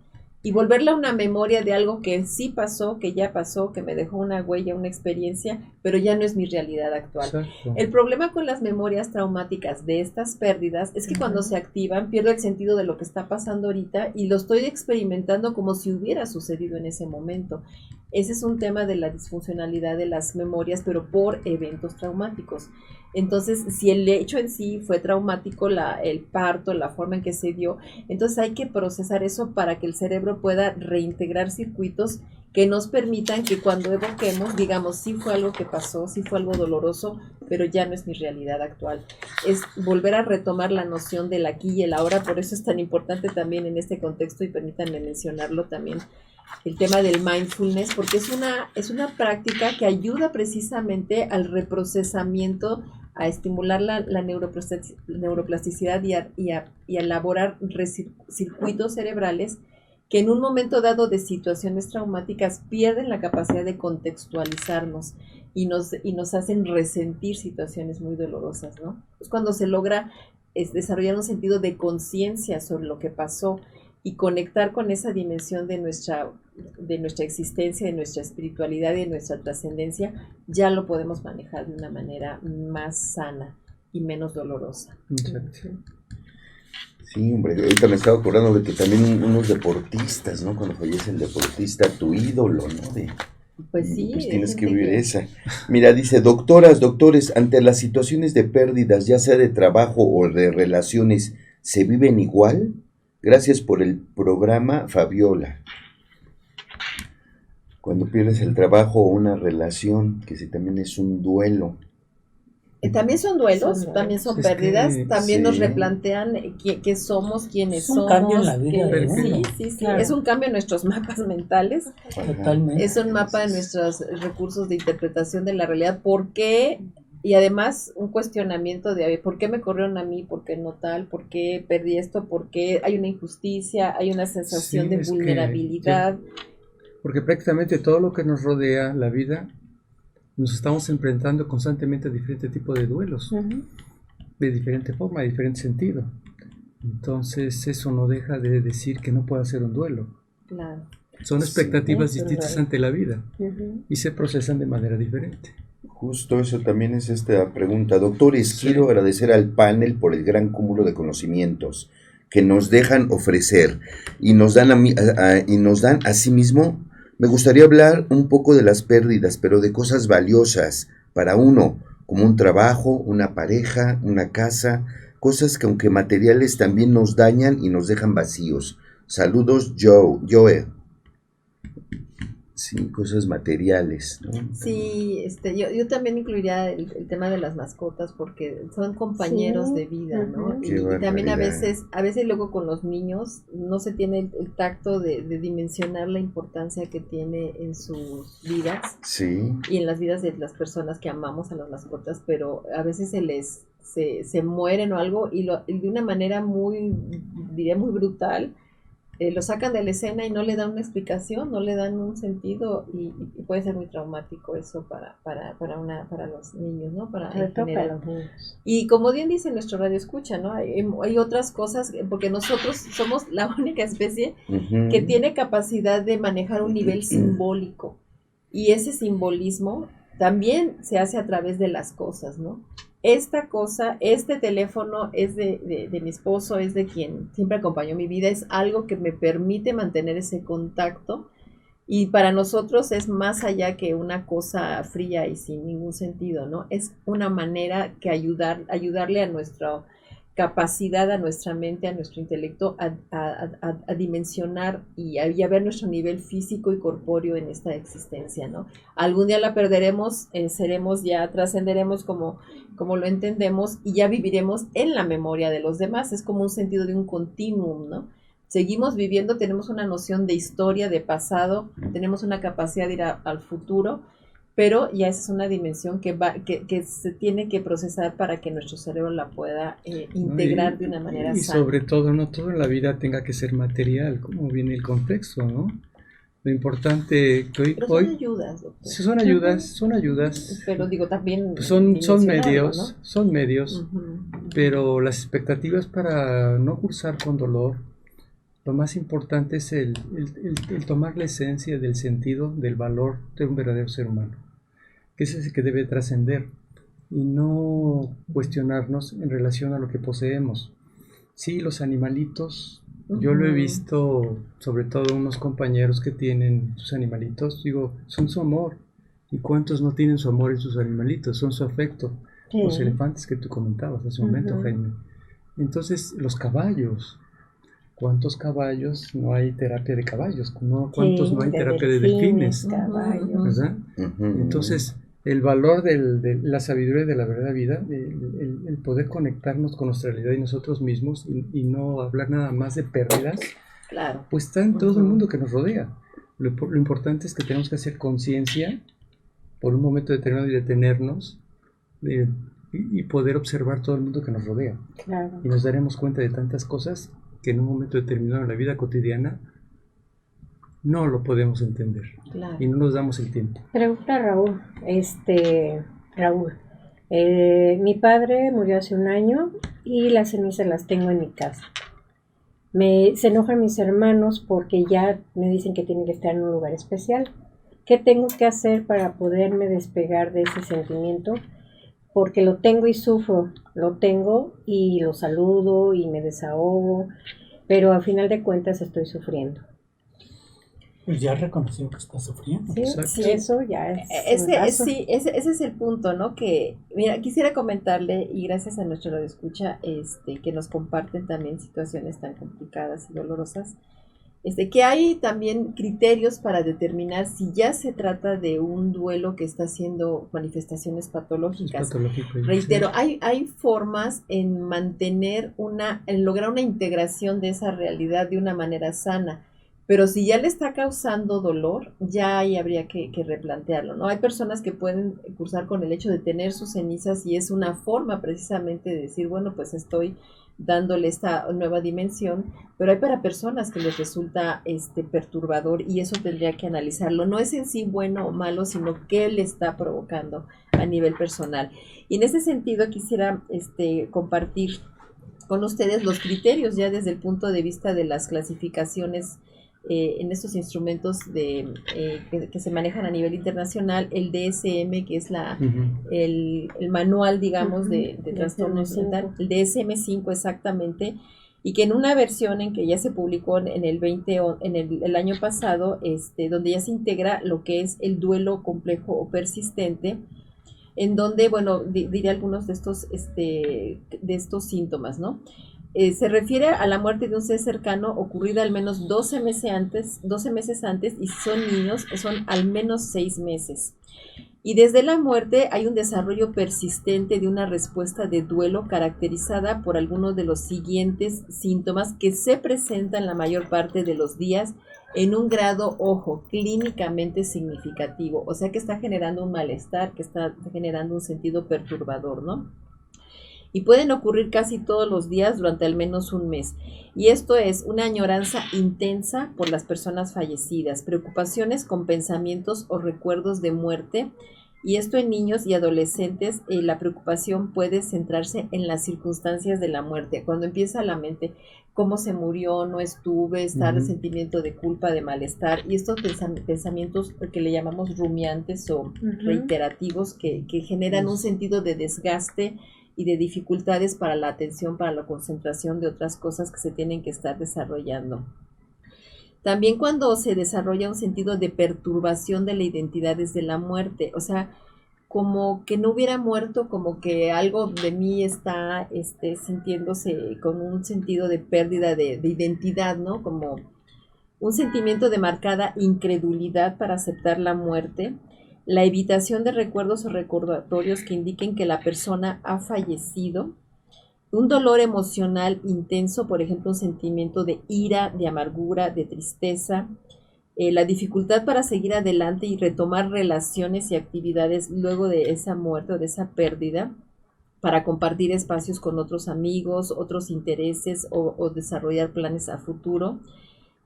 y volverla una memoria de algo que sí pasó, que ya pasó, que me dejó una huella, una experiencia, pero ya no es mi realidad actual. Exacto. El problema con las memorias traumáticas de estas pérdidas es que cuando se activan pierdo el sentido de lo que está pasando ahorita y lo estoy experimentando como si hubiera sucedido en ese momento. Ese es un tema de la disfuncionalidad de las memorias, pero por eventos traumáticos. Entonces, si el hecho en sí fue traumático, el parto, la forma en que se dio, entonces hay que procesar eso para que el cerebro pueda reintegrar circuitos que nos permitan que cuando evoquemos, digamos, sí fue algo que pasó, sí fue algo doloroso, pero ya no es mi realidad actual. Es volver a retomar la noción del aquí y el ahora, por eso es tan importante también en este contexto, y permítanme mencionarlo también, el tema del mindfulness, porque es una práctica que ayuda precisamente al reprocesamiento, a estimular la neuroplasticidad y a elaborar circuitos cerebrales que en un momento dado de situaciones traumáticas pierden la capacidad de contextualizarnos y nos hacen resentir situaciones muy dolorosas, ¿no? Es cuando se logra desarrollar un sentido de conciencia sobre lo que pasó y conectar con esa dimensión de nuestra existencia, de nuestra espiritualidad y de nuestra trascendencia, ya lo podemos manejar de una manera más sana y menos dolorosa. Exacto. Sí, hombre, ahorita me estaba acordando de que también unos deportistas, ¿no? Cuando fallece el deportista, tu ídolo, ¿no? Pues sí. Pues tienes que vivir esa. Mira, dice, doctores, ante las situaciones de pérdidas, ya sea de trabajo o de relaciones, ¿se viven igual? Gracias por el programa, Fabiola. Cuando pierdes el trabajo o una relación, que sí, también es un duelo. También son duelos, también son pérdidas, también nos replantean qué somos, quiénes somos. Es un cambio en la vida. Sí, claro. Es un cambio en nuestros mapas mentales. Totalmente. Es un mapa de nuestros recursos de interpretación de la realidad. ¿Por qué? Y además un cuestionamiento de ¿por qué me corrieron a mí? ¿Por qué no tal? ¿Por qué perdí esto? ¿Por qué hay una injusticia? Hay una sensación de vulnerabilidad. Porque prácticamente todo lo que nos rodea, la vida, nos estamos enfrentando constantemente a diferentes tipos de duelos, de diferente forma, de diferente sentido. Entonces eso no deja de decir que no puede ser un duelo. Claro. Son expectativas distintas ante la vida y se procesan de manera diferente. Justo eso también es esta pregunta. Doctores, quiero agradecer al panel por el gran cúmulo de conocimientos que nos dejan ofrecer y nos dan a sí mismo. Me gustaría hablar un poco de las pérdidas, pero de cosas valiosas para uno, como un trabajo, una pareja, una casa, cosas que aunque materiales también nos dañan y nos dejan vacíos. Saludos, Joe. Sí, cosas materiales, ¿no? Sí, yo también incluiría el tema de las mascotas porque son compañeros de vida, ¿no? Y también a veces luego con los niños no se tiene el tacto de dimensionar la importancia que tiene en sus vidas y en las vidas de las personas que amamos a las mascotas, pero a veces se mueren o algo y de una manera diría muy brutal. Lo sacan de la escena y no le dan una explicación, no le dan un sentido y puede ser muy traumático eso para los niños, ¿no? Para los niños. Y como bien dice nuestro radio escucha, ¿no? Hay otras cosas, porque nosotros somos la única especie que tiene capacidad de manejar un nivel simbólico y ese simbolismo también se hace a través de las cosas, ¿no? Esta cosa, este teléfono es de mi esposo, es de quien siempre acompañó mi vida, es algo que me permite mantener ese contacto y para nosotros es más allá que una cosa fría y sin ningún sentido, ¿no? Es una manera que ayudarle a nuestra capacidad, a nuestra mente, a nuestro intelecto a dimensionar y a ver nuestro nivel físico y corpóreo en esta existencia, ¿no? Algún día la perderemos, trascenderemos como lo entendemos y ya viviremos en la memoria de los demás, es como un sentido de un continuum, ¿no? seguimos viviendo, tenemos una noción de historia, de pasado, tenemos una capacidad de ir al futuro, pero ya esa es una dimensión que se tiene que procesar para que nuestro cerebro la pueda integrar de una manera y sana. sobre todo, no todo en la vida tenga que ser material, como viene el contexto, ¿no? Lo importante que pero son ayudas, doctor. Sí, son ayudas. Pero digo, también son dimensionarlo, medios, ¿no? pero las expectativas para no cursar con dolor, lo más importante es el tomar la esencia del sentido, del valor de un verdadero ser humano, que es ese que debe trascender y no cuestionarnos en relación a lo que poseemos. Sí, los animalitos, yo lo he visto, sobre todo unos compañeros que tienen sus animalitos, digo, son su amor. ¿Y cuántos no tienen su amor en sus animalitos? Son su afecto. Sí. Los elefantes que tú comentabas hace un momento, Jaime. Entonces, los caballos. ¿Cuántos caballos no hay terapia de caballos? ¿Cuántos no hay terapia de delfines? ¿Verdad? Entonces, el valor de la sabiduría de la verdadera vida, el poder conectarnos con nuestra realidad y nosotros mismos y no hablar nada más de pérdidas, claro, pues está en todo el mundo que nos rodea. Lo importante es que tenemos que hacer conciencia por un momento determinado y detenernos y poder observar todo el mundo que nos rodea. Claro. Y nos daremos cuenta de tantas cosas que en un momento determinado en la vida cotidiana no lo podemos entender. Claro. Y no nos damos el tiempo. Pregunta Raúl. Raúl, mi padre murió hace un año y las cenizas las tengo en mi casa. Se enojan mis hermanos porque ya me dicen que tienen que estar en un lugar especial. ¿Qué tengo que hacer para poderme despegar de ese sentimiento? Porque lo tengo y sufro, lo tengo y lo saludo y me desahogo, pero al final de cuentas estoy sufriendo. Pues ya reconoció que está sufriendo. Sí, eso ya es ese es el punto, ¿no? Que, mira, quisiera comentarle, y gracias a nuestro radioescucha, que nos comparten también situaciones tan complicadas y dolorosas, que hay también criterios para determinar si ya se trata de un duelo que está haciendo manifestaciones patológicas. Reitero, sí. Hay formas en en lograr una integración de esa realidad de una manera sana, pero si ya le está causando dolor, ya ahí habría que replantearlo, ¿no? Hay personas que pueden cursar con el hecho de tener sus cenizas y es una forma precisamente de decir, bueno, pues estoy dándole esta nueva dimensión, pero hay para personas que les resulta perturbador y eso tendría que analizarlo. No es en sí bueno o malo, sino qué le está provocando a nivel personal. Y en ese sentido quisiera compartir con ustedes los criterios ya desde el punto de vista de las clasificaciones en estos instrumentos que se manejan a nivel internacional, el DSM, que es el manual, digamos, de trastornos mental, el DSM-5 exactamente, y que en una versión en que ya se publicó en el año pasado, donde ya se integra lo que es el duelo complejo o persistente, en donde, bueno, diré algunos de estos síntomas, ¿no? Se refiere a la muerte de un ser cercano ocurrida al menos 12 meses antes, y si son niños son al menos 6 meses. Y desde la muerte hay un desarrollo persistente de una respuesta de duelo caracterizada por algunos de los siguientes síntomas que se presentan la mayor parte de los días en un grado, ojo, clínicamente significativo. O sea que está generando un malestar, que está generando un sentido perturbador, ¿no? Y pueden ocurrir casi todos los días durante al menos un mes. Y esto es una añoranza intensa por las personas fallecidas, preocupaciones con pensamientos o recuerdos de muerte. Y esto en niños y adolescentes, la preocupación puede centrarse en las circunstancias de la muerte. Cuando empieza la mente, cómo se murió, no estuve, está el sentimiento de culpa, de malestar. Y estos pensamientos que le llamamos rumiantes o reiterativos que generan un sentido de desgaste y de dificultades para la atención, para la concentración de otras cosas que se tienen que estar desarrollando. También cuando se desarrolla un sentido de perturbación de la identidad desde la muerte, o sea, como que no hubiera muerto, como que algo de mí está sintiéndose con un sentido de pérdida de identidad, ¿no? Como un sentimiento de marcada incredulidad para aceptar la muerte, la evitación de recuerdos o recordatorios que indiquen que la persona ha fallecido, un dolor emocional intenso, por ejemplo, un sentimiento de ira, de amargura, de tristeza, la dificultad para seguir adelante y retomar relaciones y actividades luego de esa muerte o de esa pérdida, para compartir espacios con otros amigos, otros intereses o desarrollar planes a futuro.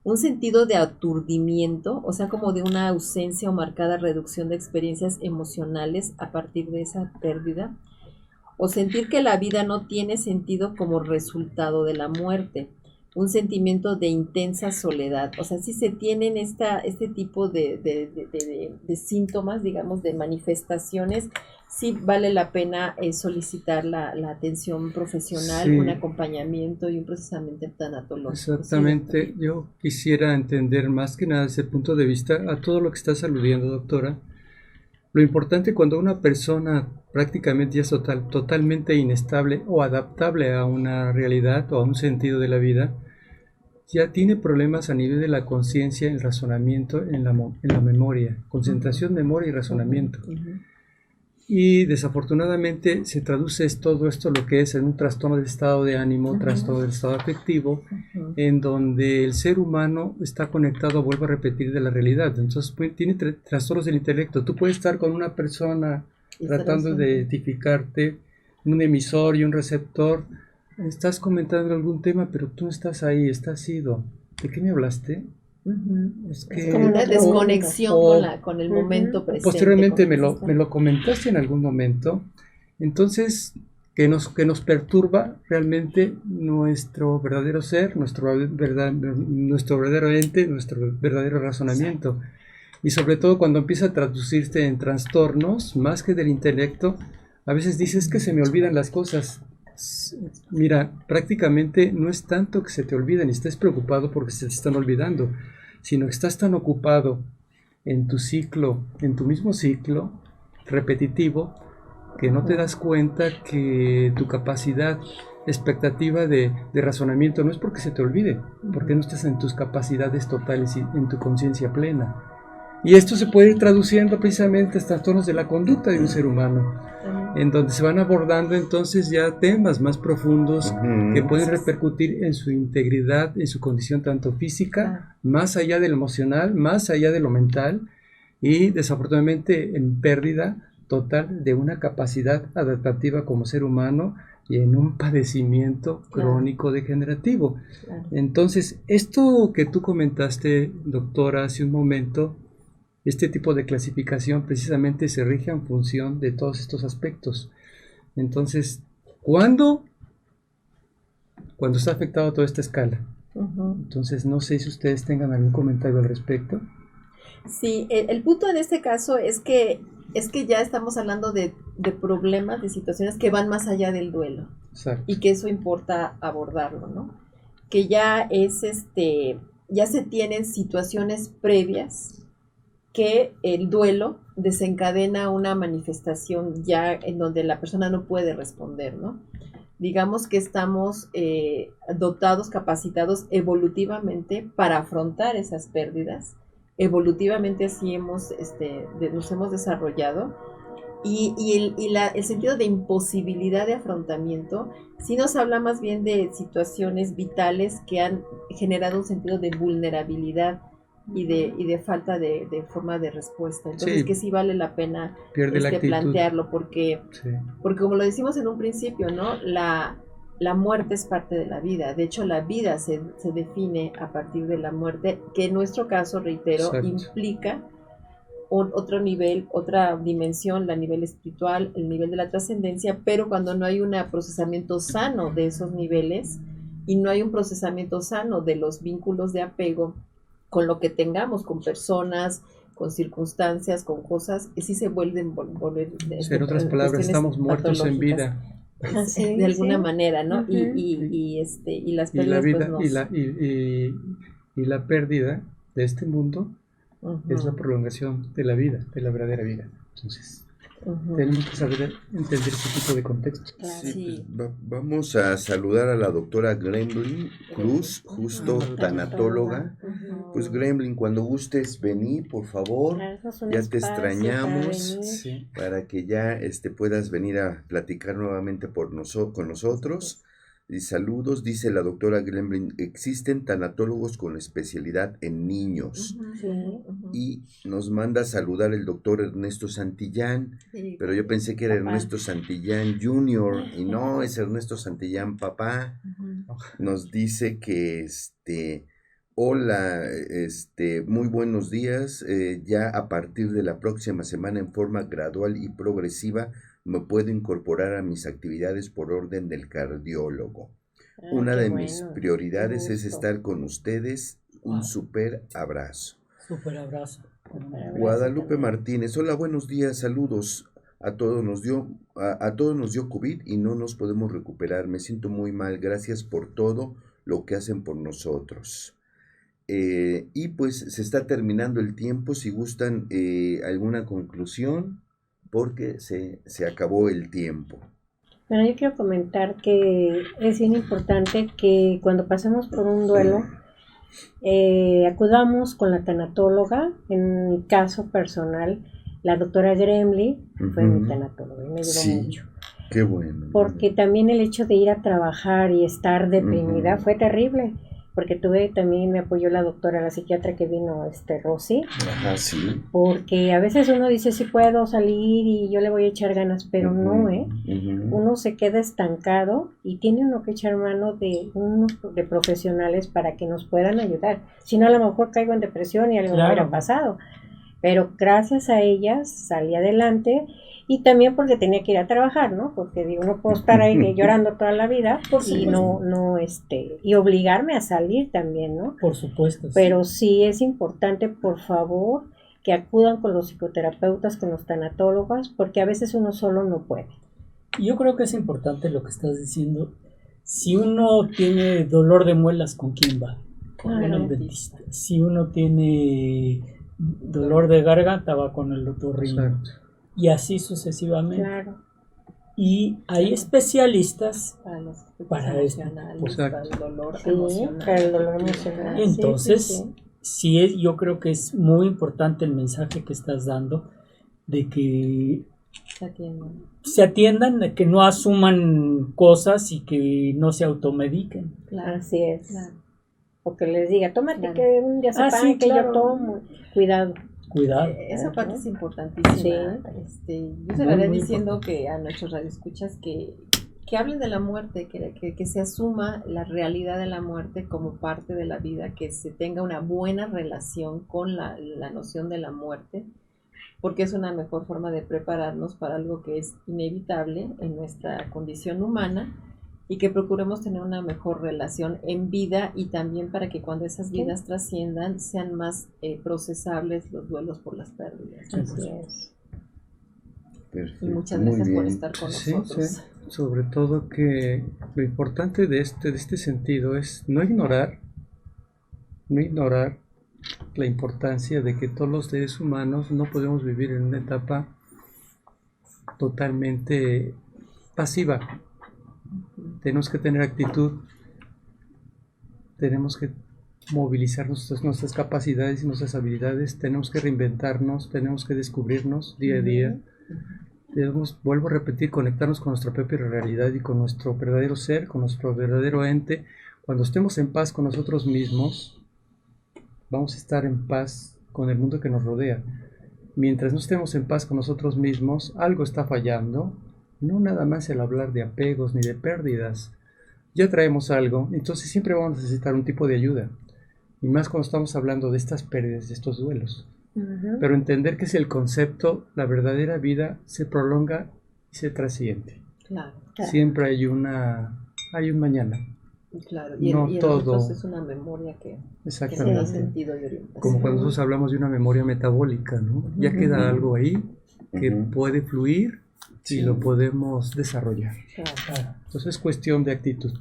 Un sentido de aturdimiento, o sea, como de una ausencia o marcada reducción de experiencias emocionales a partir de esa pérdida. O sentir que la vida no tiene sentido como resultado de la muerte. Un sentimiento de intensa soledad. O sea, si se tienen este tipo de síntomas, digamos, de manifestaciones, sí vale la pena solicitar la atención profesional, Sí. un acompañamiento y un procesamiento tanatológico. Exactamente, Sí, yo quisiera entender más que nada desde ese punto de vista a todo lo que estás aludiendo, doctora. Lo importante cuando una persona prácticamente ya es totalmente inestable o adaptable a una realidad o a un sentido de la vida, ya tiene problemas a nivel de la conciencia, el razonamiento, en la memoria, concentración, memoria y razonamiento. Y desafortunadamente se traduce todo esto lo que es en un trastorno del estado de ánimo, trastorno del estado afectivo, en donde el ser humano está conectado, vuelvo a repetir, de la realidad. Entonces tiene trastornos del intelecto. Tú puedes estar con una persona tratando de identificarte, un emisor y un receptor. Estás comentando algún tema, pero tú no estás ahí, estás ido. ¿De qué me hablaste? Es que, es como una desconexión con el momento presente. Posteriormente me lo comentaste en algún momento. Entonces, que nos perturba realmente nuestro verdadero ser, nuestro verdadero ente, nuestro verdadero razonamiento. Y sobre todo cuando empieza a traducirse en trastornos, más que del intelecto, a veces dices que se me olvidan las cosas. Mira, prácticamente no es tanto que se te olviden y estés preocupado porque se te están olvidando, sino que estás tan ocupado en tu ciclo, en tu mismo ciclo repetitivo, que no te das cuenta que tu capacidad, expectativa de razonamiento no es porque se te olvide, porque no estás en tus capacidades totales y en tu conciencia plena. Y esto se puede ir traduciendo precisamente a trastornos de la conducta de un ser humano, en donde se van abordando entonces ya temas más profundos que pueden repercutir en su integridad, en su condición tanto física, más allá de lo emocional, más allá de lo mental, y desafortunadamente en pérdida total de una capacidad adaptativa como ser humano y en un padecimiento crónico degenerativo. Entonces, esto que tú comentaste, doctora, hace un momento, este tipo de clasificación precisamente se rige en función de todos estos aspectos. Entonces, ¿cuándo está afectado toda esta escala? Entonces, no sé si ustedes tengan algún comentario al respecto. Sí, el punto en este caso es que ya estamos hablando de problemas, de situaciones que van más allá del duelo. Exacto. Y que eso importa abordarlo, ¿no? Que ya es ya se tienen situaciones previas que el duelo desencadena una manifestación ya en donde la persona no puede responder, ¿no? Digamos que estamos dotados, capacitados evolutivamente para afrontar esas pérdidas. Evolutivamente así nos hemos desarrollado. Y el sentido de imposibilidad de afrontamiento sí nos habla más bien de situaciones vitales que han generado un sentido de vulnerabilidad y de falta de forma de respuesta. Entonces que sí vale la pena plantearlo porque como lo decimos en un principio, ¿no? La muerte es parte de la vida. De hecho, la vida se define a partir de la muerte, que en nuestro caso, reitero, implica otro nivel, otra dimensión, la nivel espiritual, el nivel de la trascendencia, pero cuando no hay un procesamiento sano de esos niveles y no hay un procesamiento sano de los vínculos de apego con lo que tengamos, con personas, con circunstancias, con cosas, que sí se vuelven en otras palabras, estamos muertos en vida. De alguna manera, ¿no? Y las pérdidas, y la vida, pues, y la pérdida de este mundo es la prolongación de la vida, de la verdadera vida. Entonces, tenemos que saber entender ese tipo de contexto. Sí, pues, vamos a saludar a la doctora Gremlin Cruz, justo tanatóloga. Pues Gremlin, cuando gustes venir, por favor, ya te extrañamos para que ya puedas venir a platicar nuevamente con nosotros Y saludos, dice la doctora Gremlin, existen tanatólogos con especialidad en niños. Sí. Y nos manda a saludar el doctor Ernesto Santillán, pero yo pensé que era Ernesto Santillán Jr. y no, es Ernesto Santillán papá. Nos dice que hola, muy buenos días, ya a partir de la próxima semana en forma gradual y progresiva me puedo incorporar a mis actividades por orden del cardiólogo. Una de mis prioridades es estar con ustedes. Un súper abrazo. Súper abrazo. Guadalupe Martínez, hola, buenos días, saludos. A todos nos dio COVID y no nos podemos recuperar. Me siento muy mal, gracias por todo lo que hacen por nosotros. Y pues se está terminando el tiempo, si gustan alguna conclusión, porque se acabó el tiempo. Bueno, yo quiero comentar que es bien importante que cuando pasemos por un duelo, acudamos con la tanatóloga. En mi caso personal, la doctora Gremlin fue mi tanatóloga y me ayudó mucho. Qué bueno. Porque también el hecho de ir a trabajar y estar deprimida fue terrible. Porque también me apoyó la doctora, la psiquiatra que vino, Rosy. Ajá, sí. Porque a veces uno dice, sí puedo salir y yo le voy a echar ganas, pero no, Uno se queda estancado y tiene uno que echar mano de profesionales para que nos puedan ayudar. Si no, a lo mejor caigo en depresión y algo me hubiera pasado. Pero gracias a ellas salí adelante. Y también porque tenía que ir a trabajar, ¿no? Porque digo, no puedo estar ahí llorando toda la vida y obligarme a salir también, ¿no? Por supuesto. Pero sí es importante, por favor, que acudan con los psicoterapeutas, con los tanatólogos, porque a veces uno solo no puede. Yo creo que es importante lo que estás diciendo. Si uno tiene dolor de muelas, ¿con quién va? Con el dentista. Si uno tiene dolor de garganta, va con el otorrino. Y así sucesivamente. Claro. Y hay especialistas para esto. Para el dolor emocional. Para el dolor emocional. Entonces, yo creo que es muy importante el mensaje que estás dando de que se atiendan, de que no asuman cosas y que no se automediquen. Claro. Así es. Claro. O que les diga, tómate que un diazepam que yo tomo. Cuidado. Esa parte es importantísima. Yo se lo haré diciendo que a nuestros radioescuchas que hablen de la muerte, que se asuma la realidad de la muerte como parte de la vida, que se tenga una buena relación con la noción de la muerte, porque es una mejor forma de prepararnos para algo que es inevitable en nuestra condición humana, y que procuremos tener una mejor relación en vida, y también para que cuando esas vidas trasciendan sean más procesables los duelos por las pérdidas. Así es. Perfecto. Y muchas gracias por estar con nosotros. Sí. Sobre todo que lo importante de este sentido es no ignorar la importancia de que todos los seres humanos no podemos vivir en una etapa totalmente pasiva. Tenemos que tener actitud, tenemos que movilizar nuestras capacidades y nuestras habilidades, tenemos que reinventarnos, tenemos que descubrirnos día a día. Debemos, vuelvo a repetir, conectarnos con nuestra propia realidad y con nuestro verdadero ser, con nuestro verdadero ente. Cuando estemos en paz con nosotros mismos, vamos a estar en paz con el mundo que nos rodea. Mientras no estemos en paz con nosotros mismos, algo está fallando. No nada más el hablar de apegos ni de pérdidas. Ya traemos algo, entonces siempre vamos a necesitar un tipo de ayuda. Y más cuando estamos hablando de estas pérdidas, de estos duelos. Pero entender que es el concepto, la verdadera vida se prolonga y se trasciende. Claro. Siempre hay un mañana. Claro, no y todo es una memoria que da sentido y orientación. Como cuando nosotros hablamos de una memoria metabólica, ¿no? Ya queda algo ahí que puede fluir y lo podemos desarrollar. Claro. Entonces es cuestión de actitud.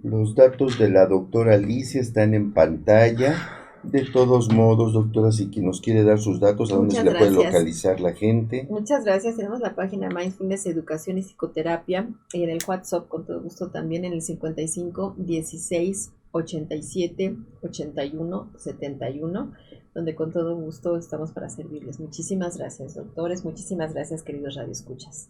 Los datos de la doctora Alicia están en pantalla. De todos modos, doctora, si nos quiere dar sus datos, ¿a dónde se le puede localizar la gente? Muchas gracias. Tenemos la página Mindfulness, Educación y Psicoterapia, y en el WhatsApp, con todo gusto, también en el 55 16 87 81 71, donde con todo gusto estamos para servirles. Muchísimas gracias, doctores. Muchísimas gracias, queridos radioescuchas.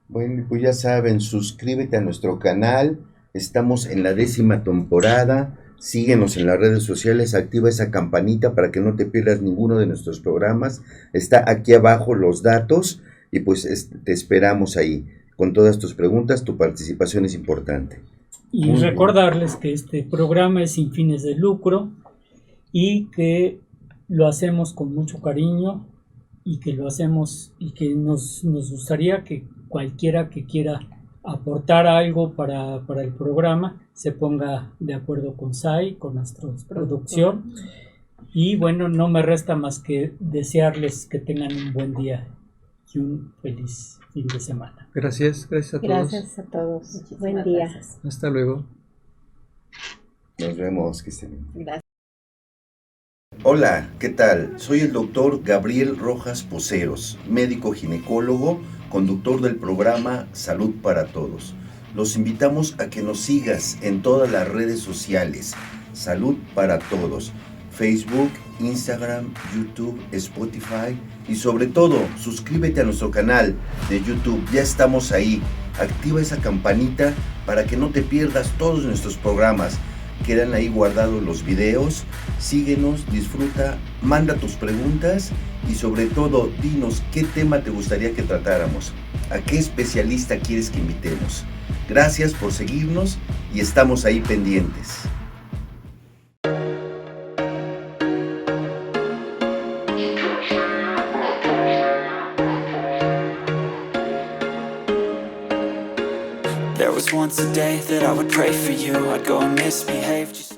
Bueno, pues ya saben, suscríbete a nuestro canal, Estamos en la 10ª temporada. Síguenos en las redes sociales, activa esa campanita para que no te pierdas ninguno de nuestros programas. Está aquí abajo los datos y pues te esperamos ahí. Con todas tus preguntas, tu participación es importante. Y muy recordarles que este programa es sin fines de lucro y que lo hacemos con mucho cariño y que lo hacemos y que nos gustaría que cualquiera que quiera aportar algo para el programa se ponga de acuerdo con SAI, con nuestra producción. Y bueno, no me resta más que desearles que tengan un buen día y un feliz fin de semana. Gracias a todos. Gracias a todos. Buen día. Gracias. Hasta luego. Nos vemos, que estén bien. Gracias. Hola, ¿qué tal? Soy el doctor Gabriel Rojas Poceros, médico ginecólogo, conductor del programa Salud para Todos. Los invitamos a que nos sigas en todas las redes sociales, Salud para Todos, Facebook, Instagram, YouTube, Spotify y sobre todo, suscríbete a nuestro canal de YouTube, ya estamos ahí. Activa esa campanita para que no te pierdas todos nuestros programas. Quedan ahí guardados los videos. Síguenos, disfruta, manda tus preguntas y sobre todo dinos qué tema te gustaría que tratáramos, a qué especialista quieres que invitemos. Gracias por seguirnos y estamos ahí pendientes. There was once a day that I would pray for you. I'd go and misbehave just